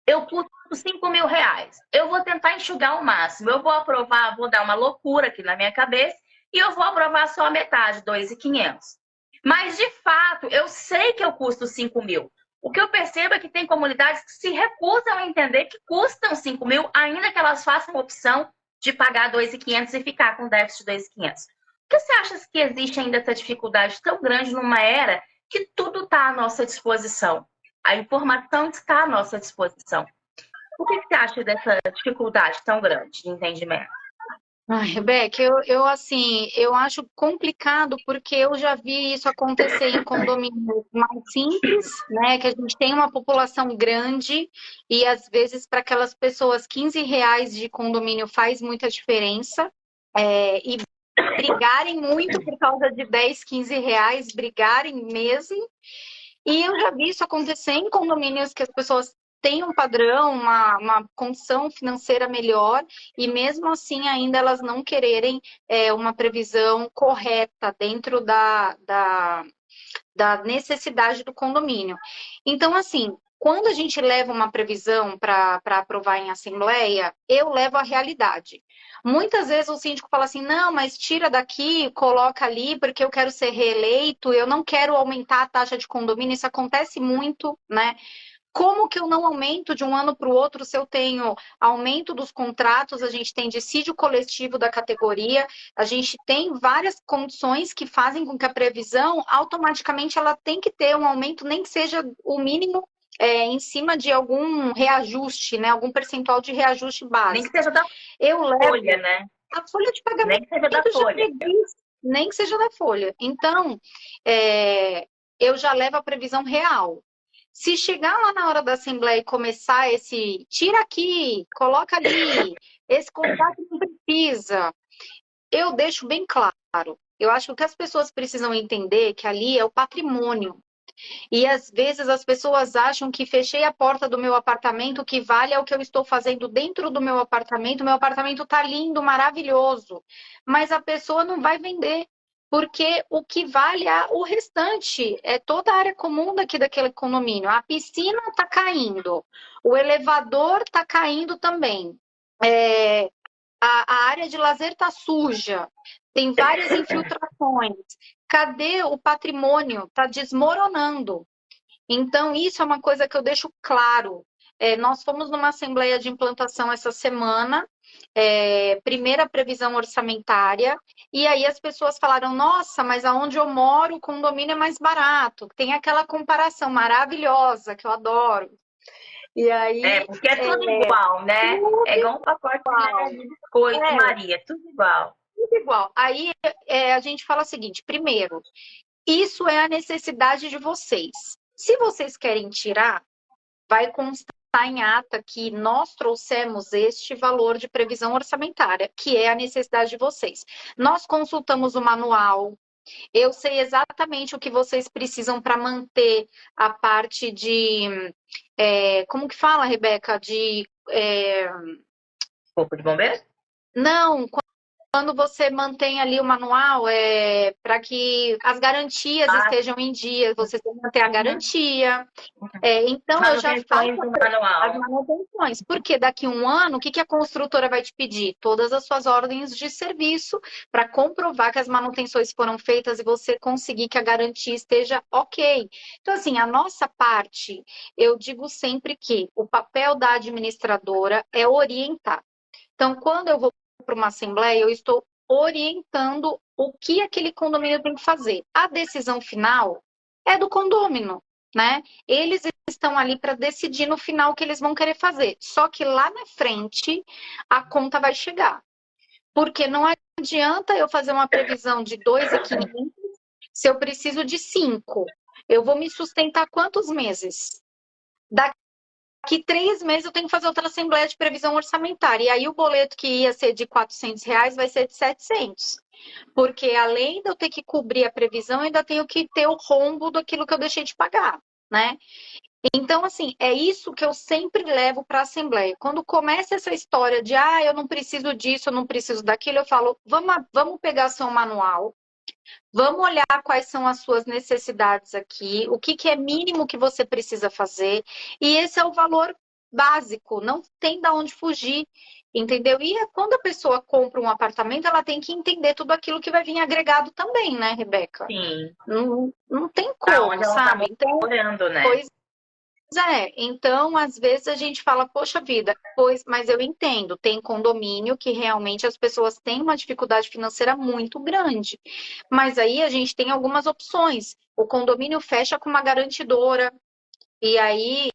Eu custo 5 mil reais. Eu vou tentar enxugar o máximo. Eu vou aprovar, vou dar uma loucura aqui na minha cabeça e eu vou aprovar só a metade, 2.500. Mas, de fato, eu sei que eu custo 5 mil. O que eu percebo é que tem comunidades que se recusam a entender que custam 5 mil, ainda que elas façam a opção de pagar 2.500 e ficar com déficit de 2.500. Por que você acha que existe ainda essa dificuldade tão grande numa era que tudo está à nossa disposição? A informação está à nossa disposição. Por que você acha dessa dificuldade tão grande de entendimento? Ai, Rebeca, eu acho complicado porque eu já vi isso acontecer em condomínios mais simples, né? Que a gente tem uma população grande e às vezes para aquelas pessoas R$ 15 de condomínio faz muita diferença. E brigarem muito por causa de 10, R$ 15, brigarem mesmo. E eu já vi isso acontecer em condomínios que as pessoas têm um padrão, uma condição financeira melhor, e mesmo assim ainda elas não quererem uma previsão correta dentro da necessidade do condomínio. Então, assim, quando a gente leva uma previsão para aprovar em assembleia, eu levo a realidade. Muitas vezes o síndico fala assim, não, mas tira daqui, coloca ali, porque eu quero ser reeleito, eu não quero aumentar a taxa de condomínio, isso acontece muito, né? Como que eu não aumento de um ano para o outro se eu tenho aumento dos contratos, a gente tem dissídio coletivo da categoria, a gente tem várias condições que fazem com que a previsão automaticamente ela tem que ter um aumento, nem que seja o mínimo em cima de algum reajuste, né? Algum percentual de reajuste básico. Nem que seja da folha, né? A folha de pagamento nem que seja da folha. Nem que seja da folha. Então, eu já levo a previsão real. Se chegar lá na hora da assembleia e começar esse tira aqui, coloca ali, esse contrato não precisa, eu deixo bem claro. Eu acho que o que as pessoas precisam entender é que ali é o patrimônio. E às vezes as pessoas acham que fechei a porta do meu apartamento, o que vale é o que eu estou fazendo dentro do meu apartamento está lindo, maravilhoso. Mas a pessoa não vai vender. Porque o que vale é o restante, é toda a área comum daquele condomínio. A piscina está caindo, o elevador está caindo também. A área de lazer está suja, tem várias infiltrações. Cadê o patrimônio? Está desmoronando. Então, isso é uma coisa que eu deixo claro. Nós fomos numa assembleia de implantação essa semana, primeira previsão orçamentária, e aí as pessoas falaram, nossa, mas aonde eu moro o condomínio é mais barato. Tem aquela comparação maravilhosa que eu adoro. E aí, porque é tudo igual, né? É igual um pacote de biscoito, Maria, tudo igual. Tudo igual. Aí a gente fala o seguinte, primeiro, isso é a necessidade de vocês. Se vocês querem tirar, vai constar em ata que nós trouxemos este valor de previsão orçamentária, que é a necessidade de vocês. Nós consultamos o manual, eu sei exatamente o que vocês precisam para manter a parte de... como que fala, Rebeca? Corpo de bombeiro? Não, quando você mantém ali o manual, para que as garantias estejam em dia, você tem que manter a garantia. Então, eu já faço as manutenções. Porque daqui a um ano, o que a construtora vai te pedir? Todas as suas ordens de serviço para comprovar que as manutenções foram feitas e você conseguir que a garantia esteja ok. Então, assim, a nossa parte, eu digo sempre que o papel da administradora é orientar. Então, quando eu vou para uma assembleia, eu estou orientando o que aquele condomínio tem que fazer. A decisão final é do condômino, né? Eles estão ali para decidir no final o que eles vão querer fazer. Só que lá na frente, a conta vai chegar. Porque não adianta eu fazer uma previsão de 2.500 se eu preciso de 5. Eu vou me sustentar quantos meses? Daqui 3 meses eu tenho que fazer outra assembleia de previsão orçamentária. E aí o boleto que ia ser de R$ 400 vai ser de 700. Porque além de eu ter que cobrir a previsão, eu ainda tenho que ter o rombo daquilo que eu deixei de pagar, né? Então, assim, é isso que eu sempre levo para a assembleia. Quando começa essa história de, eu não preciso disso, eu não preciso daquilo, eu falo, vamos pegar seu manual, vamos olhar quais são as suas necessidades aqui, o que é mínimo que você precisa fazer, e esse é o valor básico, não tem de onde fugir, entendeu? E quando a pessoa compra um apartamento, ela tem que entender tudo aquilo que vai vir agregado também, né, Rebeca? Sim. Não tem como, sabe? Então, olhando, né? Pois Então, às vezes a gente fala, poxa vida, pois, mas eu entendo, tem condomínio que realmente as pessoas têm uma dificuldade financeira muito grande. Mas aí a gente tem algumas opções. O condomínio fecha com uma garantidora, e aí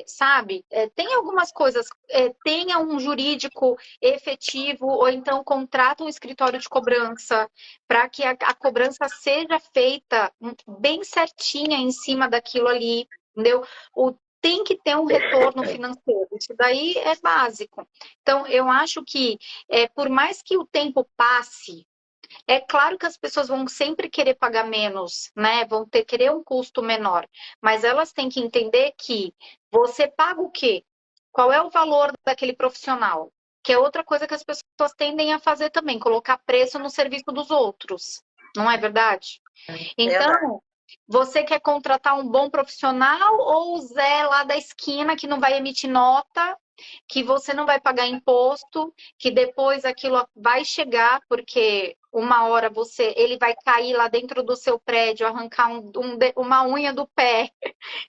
sabe? Tem algumas coisas, tenha um jurídico efetivo, ou então contrata um escritório de cobrança, para que a cobrança seja feita bem certinha em cima daquilo ali, entendeu? Tem que ter um retorno financeiro, isso daí é básico. Então, eu acho que, por mais que o tempo passe, é claro que as pessoas vão sempre querer pagar menos, né? Vão querer um custo menor, mas elas têm que entender que você paga o quê? Qual é o valor daquele profissional? Que é outra coisa que as pessoas tendem a fazer também, colocar preço no serviço dos outros, não é verdade? Verdade. Então, você quer contratar um bom profissional ou o Zé lá da esquina que não vai emitir nota, que você não vai pagar imposto, que depois aquilo vai chegar, porque uma hora ele vai cair lá dentro do seu prédio, arrancar uma unha do pé,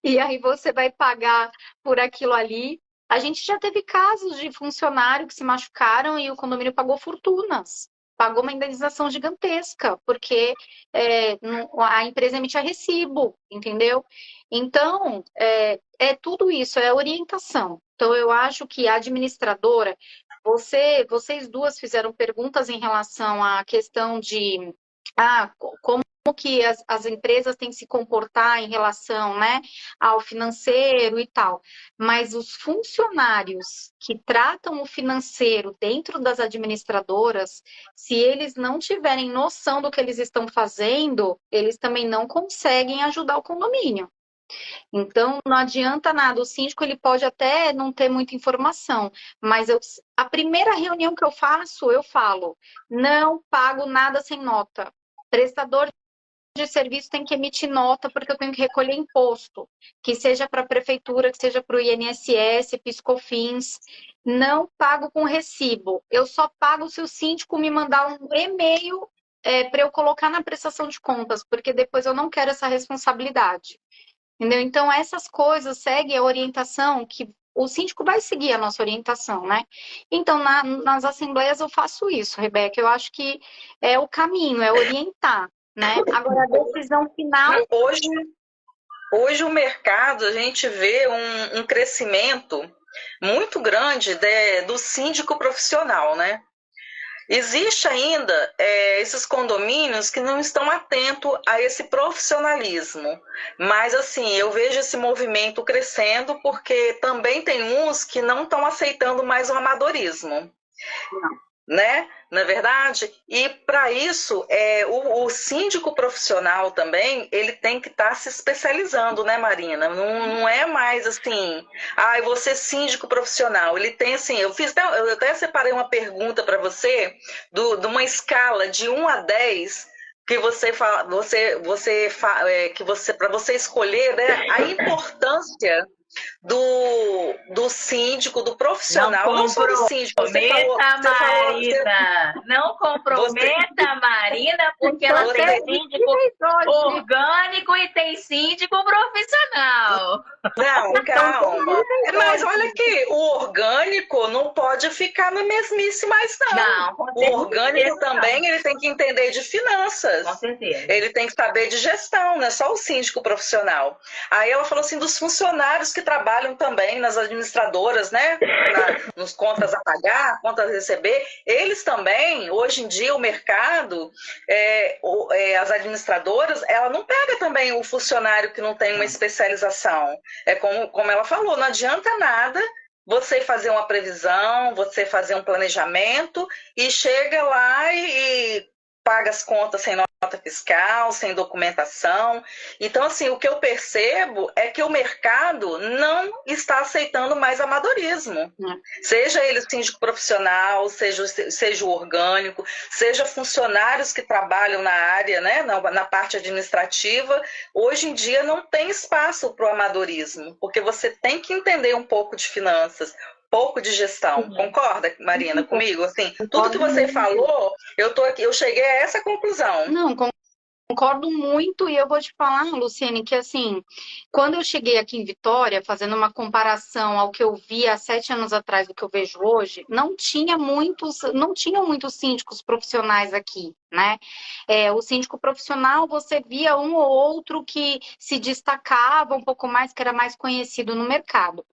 e aí você vai pagar por aquilo ali. A gente já teve casos de funcionário que se machucaram e o condomínio pagou fortunas. Pagou uma indenização gigantesca, porque a empresa emitia recibo, entendeu? Então, tudo isso, é orientação. Então, eu acho que a administradora, vocês duas fizeram perguntas em relação à questão de como que as empresas têm que se comportar em relação, né, ao financeiro e tal. Mas os funcionários que tratam o financeiro dentro das administradoras, se eles não tiverem noção do que eles estão fazendo, eles também não conseguem ajudar o condomínio. Então, não adianta nada, o síndico ele pode até não ter muita informação, mas a primeira reunião que eu faço, eu falo, não pago nada sem nota. Prestador de serviço tem que emitir nota porque eu tenho que recolher imposto, que seja para a prefeitura, que seja para o INSS, PiscoFins. Não pago com recibo. Eu só pago se o síndico me mandar um e-mail para eu colocar na prestação de contas, porque depois eu não quero essa responsabilidade. Entendeu? Então, essas coisas seguem a orientação que o síndico vai seguir a nossa orientação, né? Então, nas assembleias eu faço isso, Rebeca. Eu acho que é o caminho, é orientar, né? Agora, a decisão final... Hoje o mercado, a gente vê um crescimento muito grande do síndico profissional, né? Existe ainda esses condomínios que não estão atentos a esse profissionalismo, mas assim, eu vejo esse movimento crescendo porque também tem uns que não estão aceitando mais o amadorismo. Né? Na é verdade, e para isso o síndico profissional também ele tem que estar se especializando, né, Marina? Não é mais assim, você síndico profissional. Ele tem assim, eu até separei uma pergunta para você de uma escala de 1 a 10 que para você escolher, né, a importância do síndico, do profissional, não só do síndico. Marina, não comprometa a Marina, porque ela tem síndico orgânico e tem síndico profissional. Não, calma. Mas olha aqui, o orgânico não pode ficar na mesmice mais, não. O orgânico também ele tem que entender de finanças. Com certeza. Ele tem que saber de gestão, não é só o síndico profissional. Aí ela falou assim dos funcionários que trabalham também nas administradoras, né? Nos contas a pagar, contas a receber. Eles também, hoje em dia, o mercado, as administradoras, ela não pega também o funcionário que não tem uma especialização. É como ela falou, não adianta nada você fazer uma previsão, você fazer um planejamento e chega lá e paga as contas sem nota fiscal, sem documentação. Então, assim, o que eu percebo é que o mercado não está aceitando mais amadorismo. Seja ele síndico profissional, seja o orgânico, seja funcionários que trabalham na área, né, na parte administrativa. Hoje em dia não tem espaço para o amadorismo, porque você tem que entender um pouco de finanças, pouco de gestão. Concorda, Marina, comigo? Assim, tudo que você falou, eu cheguei a essa conclusão. Não, concordo muito e eu vou te falar, Luciene, que assim, quando eu cheguei aqui em Vitória, fazendo uma comparação ao que eu vi há 7 anos atrás do que eu vejo hoje, não tinham muitos síndicos profissionais aqui, né? O síndico profissional, você via um ou outro que se destacava um pouco mais, que era mais conhecido no mercado.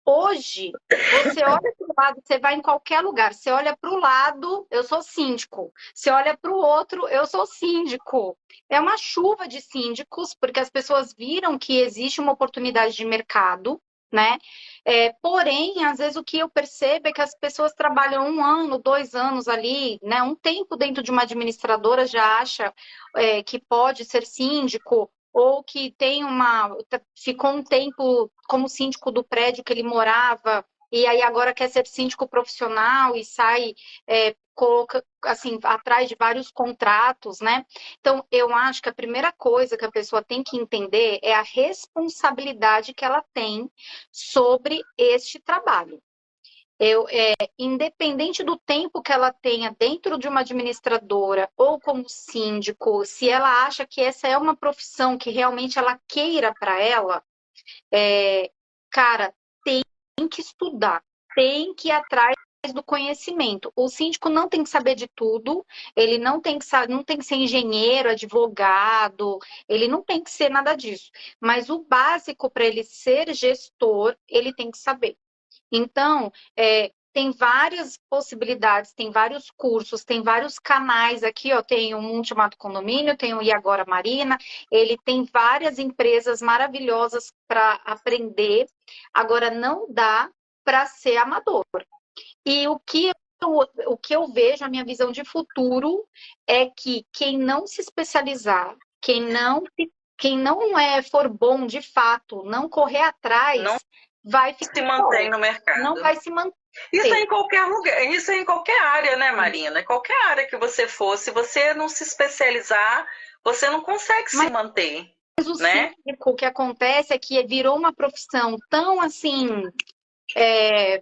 Hoje, você olha para o lado, você vai em qualquer lugar, você olha para o lado, eu sou síndico. Você olha para o outro, eu sou síndico. É uma chuva de síndicos, porque as pessoas viram que existe uma oportunidade de mercado, né? Porém, às vezes o que eu percebo é que as pessoas trabalham 1 ano, 2 anos ali, né? Um tempo dentro de uma administradora já acha que pode ser síndico, ou que ficou um tempo como síndico do prédio que ele morava, e aí agora quer ser síndico profissional e sai coloca assim atrás de vários contratos, né? Então, eu acho que a primeira coisa que a pessoa tem que entender é a responsabilidade que ela tem sobre este trabalho. Independente do tempo que ela tenha dentro de uma administradora ou como síndico, se ela acha que essa é uma profissão que realmente ela queira para ela, cara, tem que estudar, tem que ir atrás do conhecimento. O síndico não tem que saber de tudo, ele não tem que ser engenheiro, advogado, ele não tem que ser nada disso. Mas o básico para ele ser gestor, ele tem que saber. Então, tem várias possibilidades, tem vários cursos, tem vários canais aqui, ó, tem o Mundo Chamado Condomínio, tem o E Agora Marina, ele tem várias empresas maravilhosas para aprender. Agora, não dá para ser amador. E o que eu vejo, a minha visão de futuro, é que quem não se especializar, quem não for bom de fato, não correr Não atrás, vai ficar se mantém no mercado. não vai se manter. Isso é em qualquer lugar, isso é em qualquer área, né, Marina? Qualquer área que você for, se você não se especializar, você não consegue se manter. Mas o né? síndico, o que acontece é que virou uma profissão tão assim,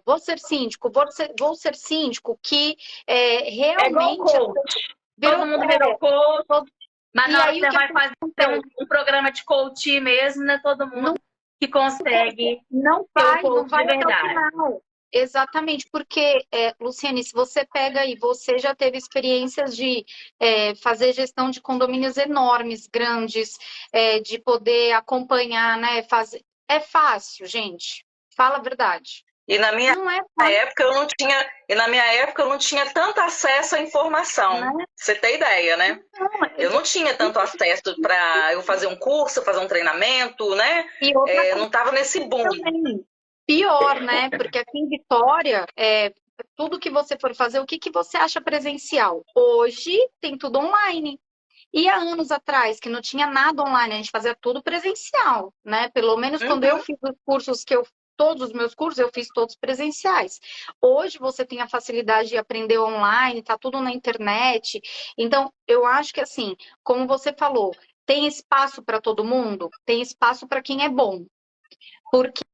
vou ser síndico, vou ser síndico, que realmente coach. virou, Todo mundo virou coach. Mas e na hora aí que você vai fazer um programa de coaching mesmo, não é todo mundo que consegue não ter vai, um coach não vai de até o verdade. final. Exatamente, porque, Luciane, se você pega aí, você já teve experiências de fazer gestão de condomínios enormes, grandes, de poder acompanhar, né? É fácil, gente. Fala a verdade. E na minha Não é fácil, época eu não tinha tanto acesso à informação. né? Você tem ideia, né? Não, Eu não tinha tanto acesso para eu fazer um curso, fazer um treinamento, né? e outra Não estava nesse boom. também. Pior, né? Porque aqui em Vitória, tudo que você for fazer, o que que você acha presencial? Hoje tem tudo online. E há anos atrás, que não tinha nada online, a gente fazia tudo presencial, né? Pelo menos quando eu fiz os cursos todos os meus cursos, eu fiz todos presenciais. Hoje você tem a facilidade de aprender online, tá tudo na internet. Então, eu acho que assim, como você falou, tem espaço para todo mundo, tem espaço para quem é bom. Porque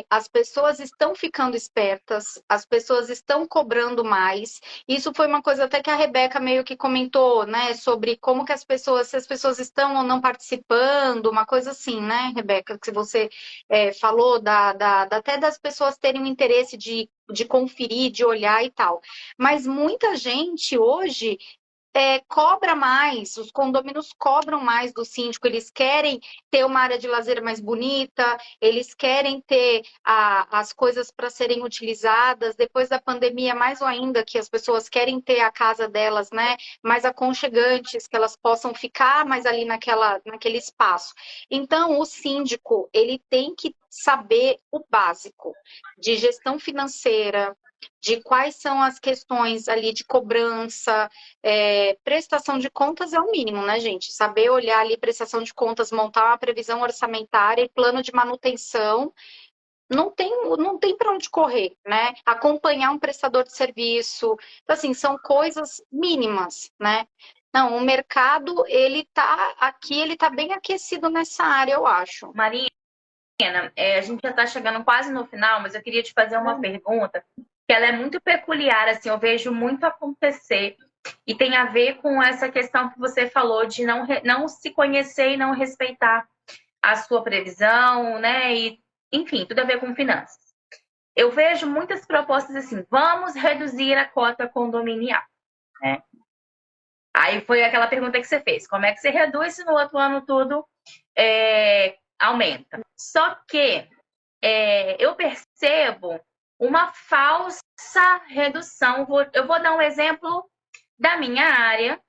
as pessoas estão ficando espertas, as pessoas estão cobrando mais. Isso foi uma coisa até que a Rebeca meio que comentou, né, sobre como que se as pessoas estão ou não participando, uma coisa assim, né, Rebeca, que você falou até das pessoas terem um interesse de conferir, de olhar e tal. Mas muita gente hoje cobra mais, os condôminos cobram mais do síndico, eles querem ter uma área de lazer mais bonita, eles querem ter as coisas para serem utilizadas, depois da pandemia, mais ou ainda, que as pessoas querem ter a casa delas, né, mais aconchegantes, que elas possam ficar mais ali naquele espaço. Então, o síndico, ele tem que saber o básico de gestão financeira, de quais são as questões ali de cobrança, prestação de contas é o mínimo, né, gente? Saber olhar ali prestação de contas, montar uma previsão orçamentária e plano de manutenção, não tem para onde correr, né? Acompanhar um prestador de serviço. Então, assim, são coisas mínimas, né? Não, o mercado, ele tá bem aquecido nessa área, eu acho. Marina, a gente já está chegando quase no final, mas eu queria te fazer uma pergunta, que ela é muito peculiar, assim, eu vejo muito acontecer e tem a ver com essa questão que você falou de não se conhecer e não respeitar a sua previsão, né? E, enfim, tudo a ver com finanças. Eu vejo muitas propostas assim, vamos reduzir a cota condominial, né? Aí foi aquela pergunta que você fez, como é que você reduz se no outro ano tudo aumenta? Só que eu percebo uma falsa redução. Eu vou dar um exemplo da minha área,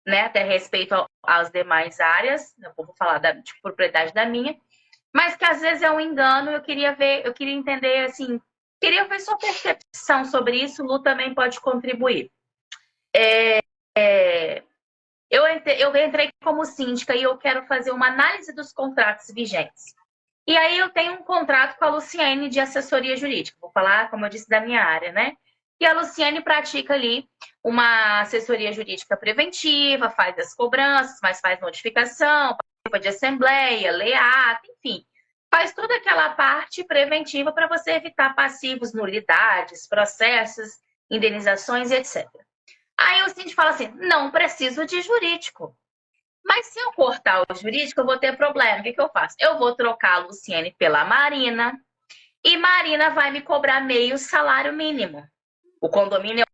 né, até respeito às demais áreas, eu vou falar de propriedade da minha, mas que às vezes é um engano. Eu queria entender, assim, queria ver sua percepção sobre isso. O Lu também pode contribuir. Eu entrei como síndica e eu quero fazer uma análise dos contratos vigentes. E aí eu tenho um contrato com a Luciene de assessoria jurídica. Vou falar, como eu disse, da minha área, né? E a Luciene pratica ali uma assessoria jurídica preventiva, faz as cobranças, mas faz notificação, participa de assembleia, lê ata, enfim. Faz toda aquela parte preventiva para você evitar passivos, nulidades, processos, indenizações, etc. Aí o síndico fala assim, não preciso de jurídico. Mas se eu cortar o jurídico, eu vou ter problema. O que eu faço? Eu vou trocar a Luciene pela Marina e Marina vai me cobrar meio salário mínimo. O condomínio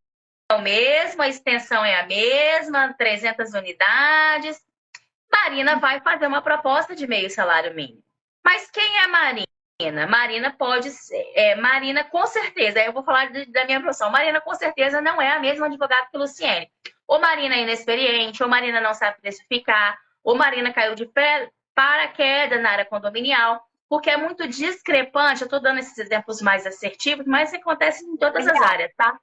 é o mesmo, a extensão é a mesma, 300 unidades. Marina vai fazer uma proposta de meio salário mínimo. Mas quem é Marina? Marina pode ser... Marina, com certeza, aí eu vou falar da minha profissão. Marina, com certeza, não é a mesma advogada que Luciene. Ou Marina é inexperiente, ou Marina não sabe precificar, ou Marina caiu de paraquedas na área condominial, porque é muito discrepante. Eu estou dando esses exemplos mais assertivos, mas acontece em todas as áreas, tá?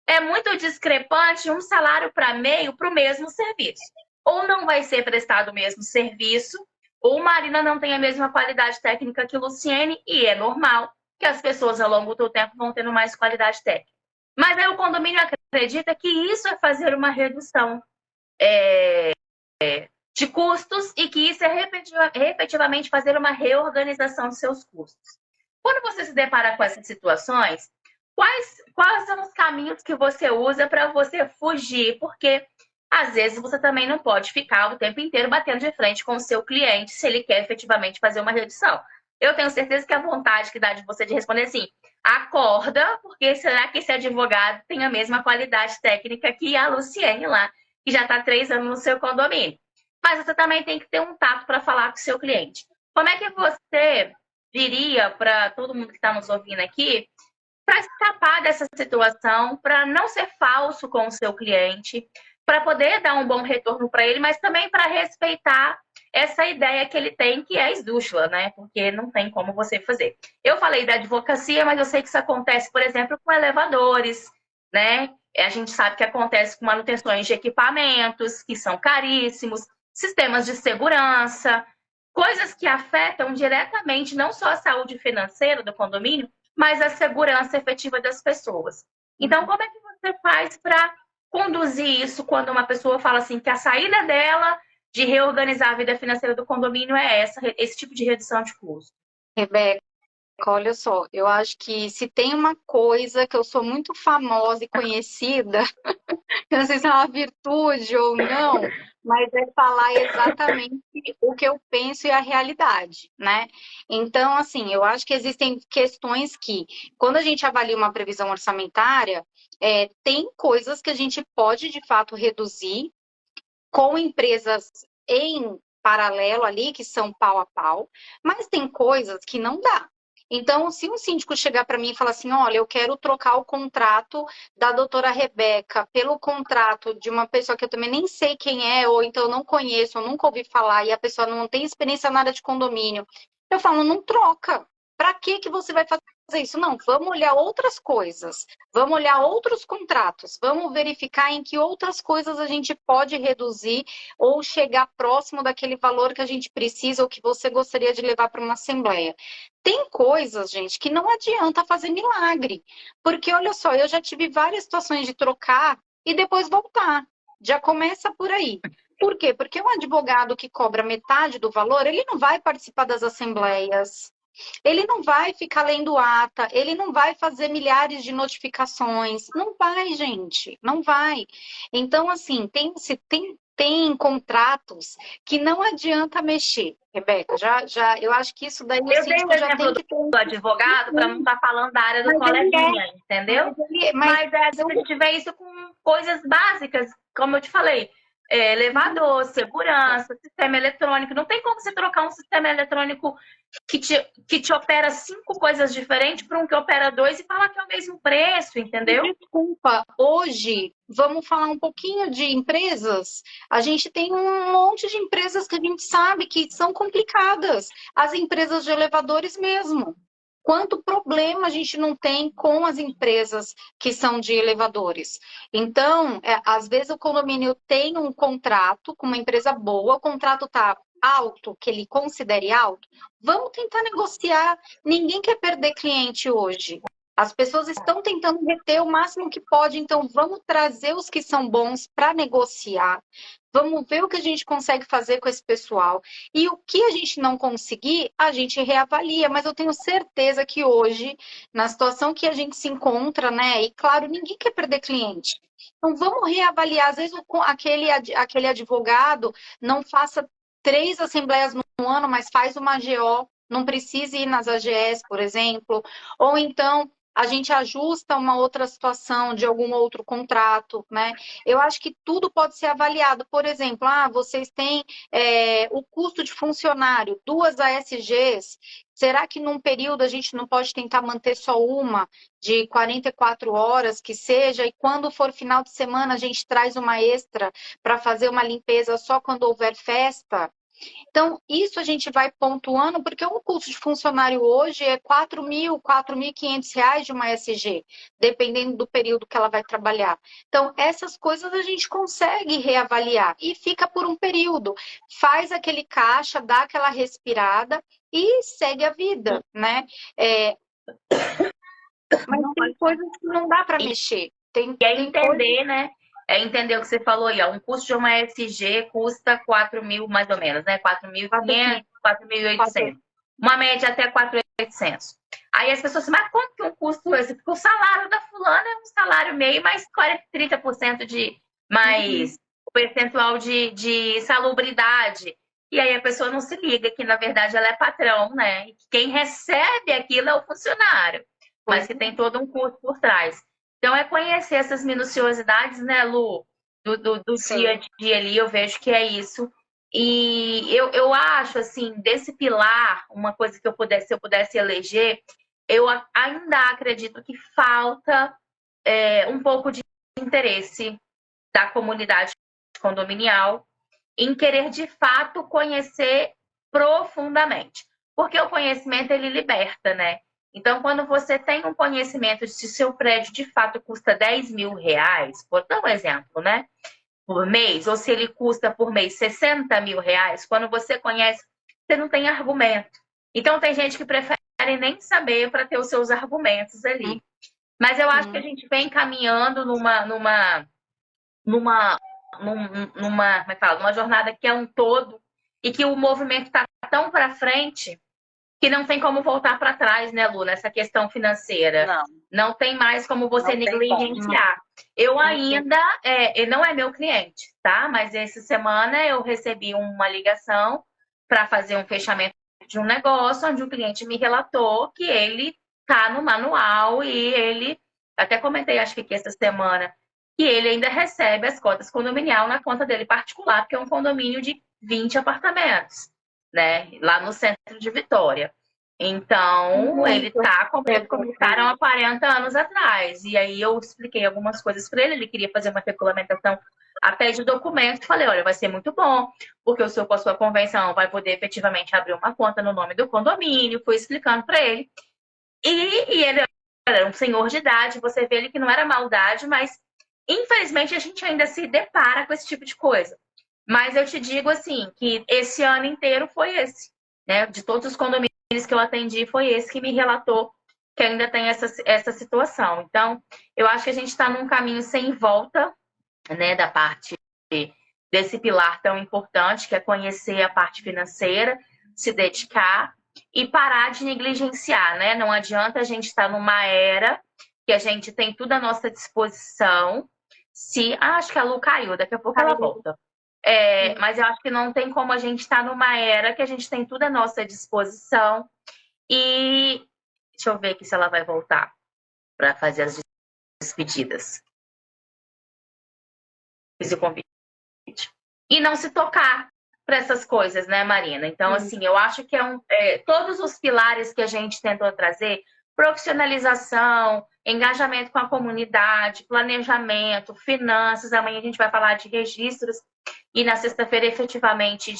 É muito discrepante um salário para meio para o mesmo serviço. Ou não vai ser prestado o mesmo serviço, ou Marina não tem a mesma qualidade técnica que Luciene, e é normal que as pessoas ao longo do tempo vão tendo mais qualidade técnica. Mas aí o condomínio acredita que isso é fazer uma redução de custos e que isso é efetivamente fazer uma reorganização de seus custos. Quando você se depara com essas situações, quais são os caminhos que você usa para você fugir? Porque às vezes você também não pode ficar o tempo inteiro batendo de frente com o seu cliente se ele quer efetivamente fazer uma redução. Eu tenho certeza que a vontade que dá de você de responder assim, acorda, porque será que esse advogado tem a mesma qualidade técnica que a Luciene lá, que já está 3 anos no seu condomínio? Mas você também tem que ter um tato para falar com o seu cliente. Como é que você diria para todo mundo que está nos ouvindo aqui para escapar dessa situação, para não ser falso com o seu cliente, para poder dar um bom retorno para ele, mas também para respeitar essa ideia que ele tem, que é esdrúxula, né? Porque não tem como você fazer. Eu falei da advocacia, mas eu sei que isso acontece, por exemplo, com elevadores, né? A gente sabe que acontece com manutenções de equipamentos, que são caríssimos, sistemas de segurança, coisas que afetam diretamente não só a saúde financeira do condomínio, mas a segurança efetiva das pessoas. Então, como é que você faz para conduzir isso quando uma pessoa fala assim que a saída dela de reorganizar a vida financeira do condomínio é esse tipo de redução de custo? Rebeca, olha só, eu acho que se tem uma coisa que eu sou muito famosa e conhecida, eu não sei se é uma virtude ou não, mas é falar exatamente o que eu penso e a realidade, né? Então, assim, eu acho que existem questões que, quando a gente avalia uma previsão orçamentária, tem coisas que a gente pode, de fato, reduzir com empresas em paralelo ali, que são pau a pau, mas tem coisas que não dá. Então, se um síndico chegar para mim e falar assim, olha, eu quero trocar o contrato da doutora Rebeca pelo contrato de uma pessoa que eu também nem sei quem é, ou então eu não conheço, eu nunca ouvi falar, e a pessoa não tem experiência na área de condomínio, eu falo, não troca. Para que você vai fazer isso? Não, vamos olhar outras coisas, vamos olhar outros contratos, vamos verificar em que outras coisas a gente pode reduzir ou chegar próximo daquele valor que a gente precisa ou que você gostaria de levar para uma assembleia. Tem coisas, gente, que não adianta fazer milagre, porque olha só, eu já tive várias situações de trocar e depois voltar. Já começa por aí. Por quê? Porque um advogado que cobra metade do valor, ele não vai participar das assembleias, Ele não vai ficar lendo ata, ele não vai fazer milhares de notificações. Não vai, gente, não vai. Então, assim, tem contratos que não adianta mexer, Rebeca. Eu acho que isso daí o Eu dei o síndico já tem exemplo que ter. do advogado para não estar falando da área do Mas ele coleguinha, entendeu? mas Mas a gente vê isso com coisas básicas, como eu te falei. Elevador, segurança, sistema eletrônico. Não tem como você trocar um sistema eletrônico que te opera 5 coisas diferentes para um que opera 2 e falar que é o mesmo preço, entendeu? Desculpa, hoje vamos falar um pouquinho de empresas. A gente tem um monte de empresas que a gente sabe que são complicadas. As empresas de elevadores mesmo. Quanto problema a gente não tem com as empresas que são de elevadores. Então, às vezes o condomínio tem um contrato com uma empresa boa, o contrato está alto, que ele considere alto. Vamos tentar negociar. Ninguém quer perder cliente hoje. As pessoas estão tentando reter o máximo que pode, então vamos trazer os que são bons para negociar. Vamos ver o que a gente consegue fazer com esse pessoal. E o que a gente não conseguir, a gente reavalia. Mas eu tenho certeza que hoje, na situação que a gente se encontra, né? E claro, ninguém quer perder cliente. Então vamos reavaliar. Às vezes aquele advogado não faça 3 assembleias no ano, mas faz uma AGO. Não precisa ir nas AGS, por exemplo. Ou então a gente ajusta uma outra situação de algum outro contrato, né? Eu acho que tudo pode ser avaliado. Por exemplo, vocês têm o custo de funcionário, 2 ASGs. Será que num período a gente não pode tentar manter só uma de 44 horas que seja? E quando for final de semana a gente traz uma extra para fazer uma limpeza só quando houver festa? Então, isso a gente vai pontuando, porque o custo de funcionário hoje é R$ 4.500 de uma SG, dependendo do período que ela vai trabalhar. Então, essas coisas a gente consegue reavaliar e fica por um período. Faz aquele caixa, dá aquela respirada e segue a vida, né? Mas tem coisas que não dá para mexer. E é entender, né? É entender o que você falou aí, ó. Um custo de uma SG custa 4 mil, mais ou menos, né? 4.500, 4.800. Uma média até 4.800. Aí as pessoas dizem, mas quanto que um custo esse? Porque o salário da fulana é um salário meio, mais 30% de mais percentual de salubridade. E aí a pessoa não se liga que, na verdade, ela é patrão, né? E quem recebe aquilo é o funcionário, mas que tem todo um custo por trás. Então, é conhecer essas minuciosidades, né, Lu, do dia a dia ali, eu vejo que é isso. E eu acho, assim, desse pilar, uma coisa que se eu pudesse eleger, eu ainda acredito que falta um pouco de interesse da comunidade condominial em querer, de fato, conhecer profundamente. Porque o conhecimento, ele liberta, né? Então, quando você tem um conhecimento de se seu prédio de fato custa R$ 10.000, vou dar um exemplo, né? Por mês, ou se ele custa por mês R$ 60.000, quando você conhece, você não tem argumento. Então, tem gente que prefere nem saber para ter os seus argumentos ali. Mas eu acho que a gente vem caminhando numa como é que fala? Numa jornada que é um todo e que o movimento está tão para frente que não tem como voltar para trás, né, Lu, nessa questão financeira. Não tem mais como você negligenciar. Eu ainda, não é meu cliente, tá? Mas essa semana eu recebi uma ligação para fazer um fechamento de um negócio, onde o cliente me relatou que ele tá no manual e ele, até comentei, acho que essa semana, que ele ainda recebe as cotas condominial na conta dele particular, porque é um condomínio de 20 apartamentos, né? Lá no centro de Vitória. Então, ele tá começaram há 40 anos atrás. E aí eu expliquei algumas coisas para ele. Ele queria fazer uma regulamentação até de documentos. Falei, olha, vai ser muito bom, porque o senhor, com a sua convenção, vai poder efetivamente abrir uma conta no nome do condomínio. Fui explicando para ele. E ele era um senhor de idade. Você vê ele que não era maldade, mas infelizmente a gente ainda se depara com esse tipo de coisa. Mas eu te digo assim, que esse ano inteiro foi esse, né? De todos os condomínios que eu atendi, foi esse que me relatou que ainda tem essa situação. Então, eu acho que a gente está num caminho sem volta, né? Da parte desse pilar tão importante, que é conhecer a parte financeira, se dedicar e parar de negligenciar, né? Não adianta a gente estar numa era que a gente tem tudo à nossa disposição. Acho que a Lu caiu, daqui a pouco ela volta. Mas eu acho que não tem como a gente estar numa era que a gente tem tudo à nossa disposição. E deixa eu ver aqui se ela vai voltar para fazer as despedidas. Fiz o convite. E não se tocar para essas coisas, né, Marina? Então, assim, eu acho que todos os pilares que a gente tentou trazer, profissionalização, engajamento com a comunidade, planejamento, finanças, amanhã a gente vai falar de registros e na sexta-feira, efetivamente,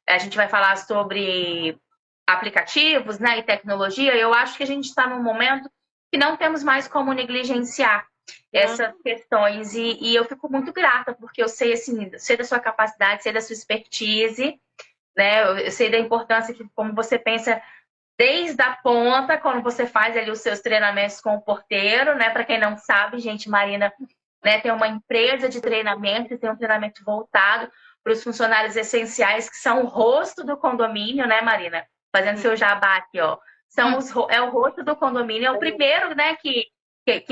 a gente vai falar sobre aplicativos, né, e tecnologia. Eu acho que a gente está num momento que não temos mais como negligenciar essas questões e eu fico muito grata porque eu sei assim, sei da sua capacidade, sei da sua expertise, né? Eu sei da importância que como você pensa desde a ponta, quando você faz ali os seus treinamentos com o porteiro, né? Para quem não sabe, gente, Marina, né, tem uma empresa de treinamento e tem um treinamento voltado para os funcionários essenciais que são o rosto do condomínio, né, Marina? Fazendo seu jabá aqui, ó. É o rosto do condomínio, é o primeiro, né, que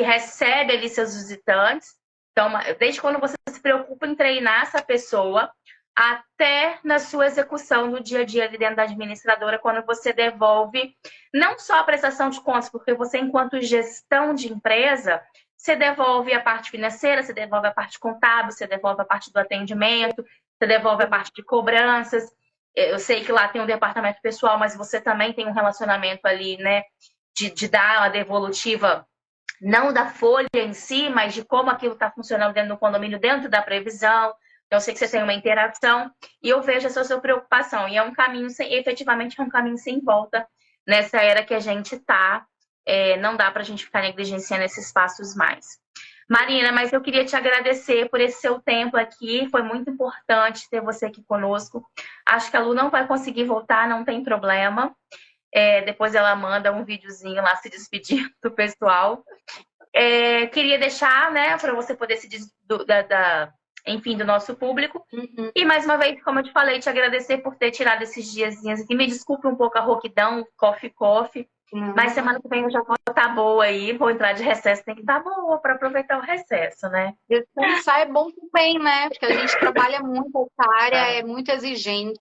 recebe ali seus visitantes. Então, desde quando você se preocupa em treinar essa pessoa, até na sua execução no dia a dia ali dentro da administradora, quando você devolve não só a prestação de contas, porque você, enquanto gestão de empresa, você devolve a parte financeira, você devolve a parte contábil, você devolve a parte do atendimento, você devolve a parte de cobranças. Eu sei que lá tem um departamento pessoal, mas você também tem um relacionamento ali, né, de dar a devolutiva não da folha em si, mas de como aquilo está funcionando dentro do condomínio, dentro da previsão. Então, eu sei que você tem uma interação e eu vejo essa sua preocupação. E é um caminho, efetivamente, é um caminho sem volta nessa era que a gente está. Não dá para a gente ficar negligenciando esses passos mais. Marina, mas eu queria te agradecer por esse seu tempo aqui. Foi muito importante ter você aqui conosco. Acho que a Lu não vai conseguir voltar, não tem problema. Depois ela manda um videozinho lá se despedindo do pessoal. Queria deixar, né, para você poder se despedir enfim, do nosso público. E mais uma vez, como eu te falei, te agradecer por ter tirado esses diazinhos aqui. Me desculpe um pouco a rouquidão, coffee. Mas semana que vem eu já vou estar boa aí, vou entrar de recesso, tem que estar boa para aproveitar o recesso, né? Descansar é bom também, né? Porque a gente trabalha muito, essa área é muito exigente.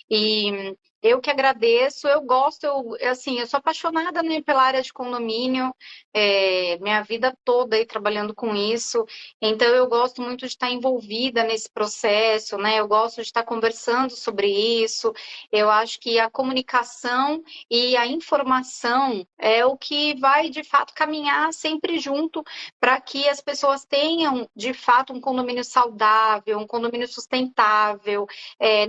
E eu que agradeço, eu gosto, eu sou apaixonada, né, pela área de condomínio, minha vida toda aí trabalhando com isso, então eu gosto muito de estar envolvida nesse processo, né, eu gosto de estar conversando sobre isso, eu acho que a comunicação e a informação é o que vai, de fato, caminhar sempre junto para que as pessoas tenham, de fato, um condomínio saudável, um condomínio sustentável.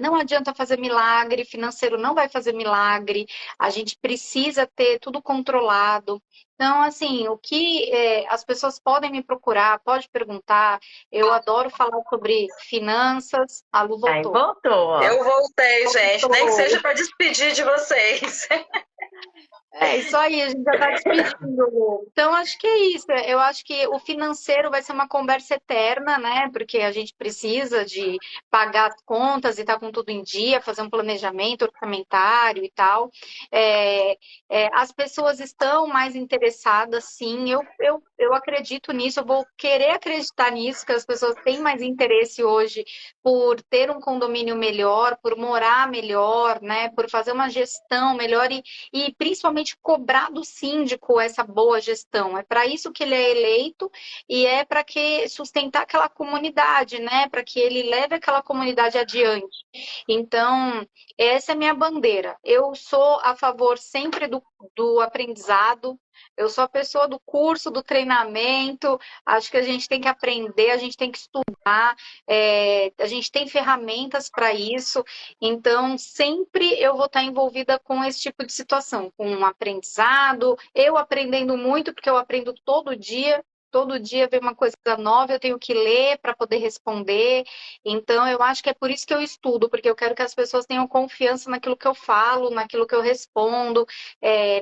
Não adianta fazer milagre, financeiro não vai fazer milagre, a gente precisa ter tudo controlado. Então, assim, o que as pessoas podem me procurar, pode perguntar. Eu adoro falar sobre finanças. A Lu voltou. Aí voltou. Eu voltei, gente. Nem que seja para despedir de vocês. É isso aí, a gente já está despedindo. Então, acho que é isso. Eu acho que o financeiro vai ser uma conversa eterna, né? Porque a gente precisa de pagar as contas e estar com tudo em dia, fazer um planejamento orçamentário e tal. As pessoas estão mais interessadas, sim. Eu acredito nisso, eu vou querer acreditar nisso, que as pessoas têm mais interesse hoje por ter um condomínio melhor, por morar melhor, né? Por fazer uma gestão melhor e principalmente cobrar do síndico essa boa gestão. É para isso que ele é eleito e é para que sustentar aquela comunidade, né? Para que ele leve aquela comunidade adiante. Então, essa é a minha bandeira. Eu sou a favor sempre do aprendizado. Eu sou a pessoa do curso, do treinamento. Acho que a gente tem que aprender, a gente tem que estudar, a gente tem ferramentas para isso. Então, sempre eu vou estar envolvida com esse tipo de situação, com um aprendizado, eu aprendendo muito, porque eu aprendo todo dia. todo dia vem uma coisa nova, eu tenho que ler para poder responder. Então, eu acho que é por isso que eu estudo, porque eu quero que as pessoas tenham confiança naquilo que eu falo, naquilo que eu respondo,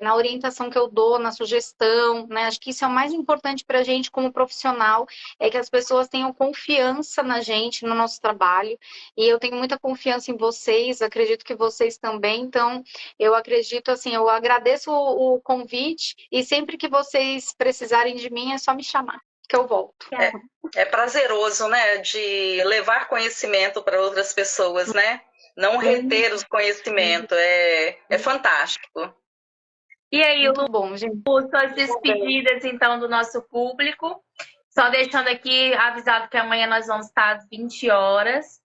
na orientação que eu dou, na sugestão, né? Acho que isso é o mais importante para a gente como profissional, é que as pessoas tenham confiança na gente, no nosso trabalho. E eu tenho muita confiança em vocês, acredito que vocês também. Então, eu acredito assim, eu agradeço o convite e sempre que vocês precisarem de mim é só me chamar, que eu volto. É prazeroso, né, de levar conhecimento para outras pessoas, né? Não reter os conhecimentos, é fantástico. E aí, Muito Lu, bom, gente. suas despedidas, então, do nosso público. Só deixando aqui avisado que amanhã nós vamos estar às 20 horas,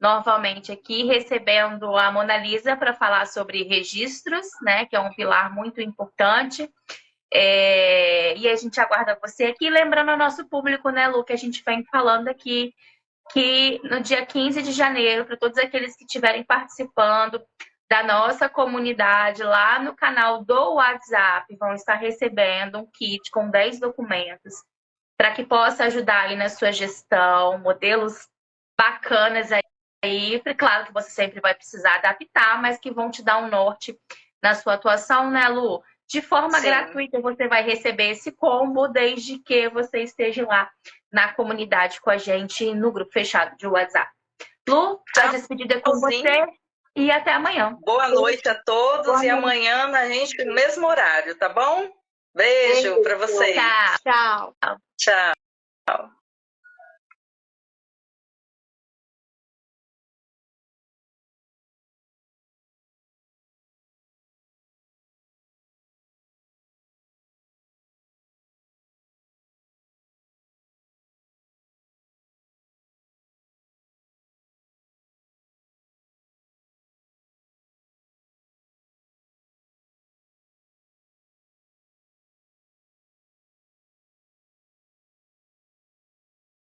novamente aqui, recebendo a Mona Lisa para falar sobre registros, né, que é um pilar muito importante. E a gente aguarda você aqui. Lembrando ao nosso público, né, Lu, que a gente vem falando aqui, que no dia 15 de janeiro, para todos aqueles que estiverem participando da nossa comunidade, lá no canal do WhatsApp, vão estar recebendo um kit com 10 documentos para que possa ajudar aí na sua gestão, modelos bacanas aí. Claro que você sempre vai precisar adaptar, mas que vão te dar um norte na sua atuação, né, Lu? De forma Sim. gratuita, você vai receber esse combo desde que você esteja lá na comunidade com a gente no grupo fechado de WhatsApp. Lu, a despedida é com você e até amanhã. Boa noite a todos e amanhã a gente no mesmo horário, tá bom? Beijo para vocês. Tchau. Tchau.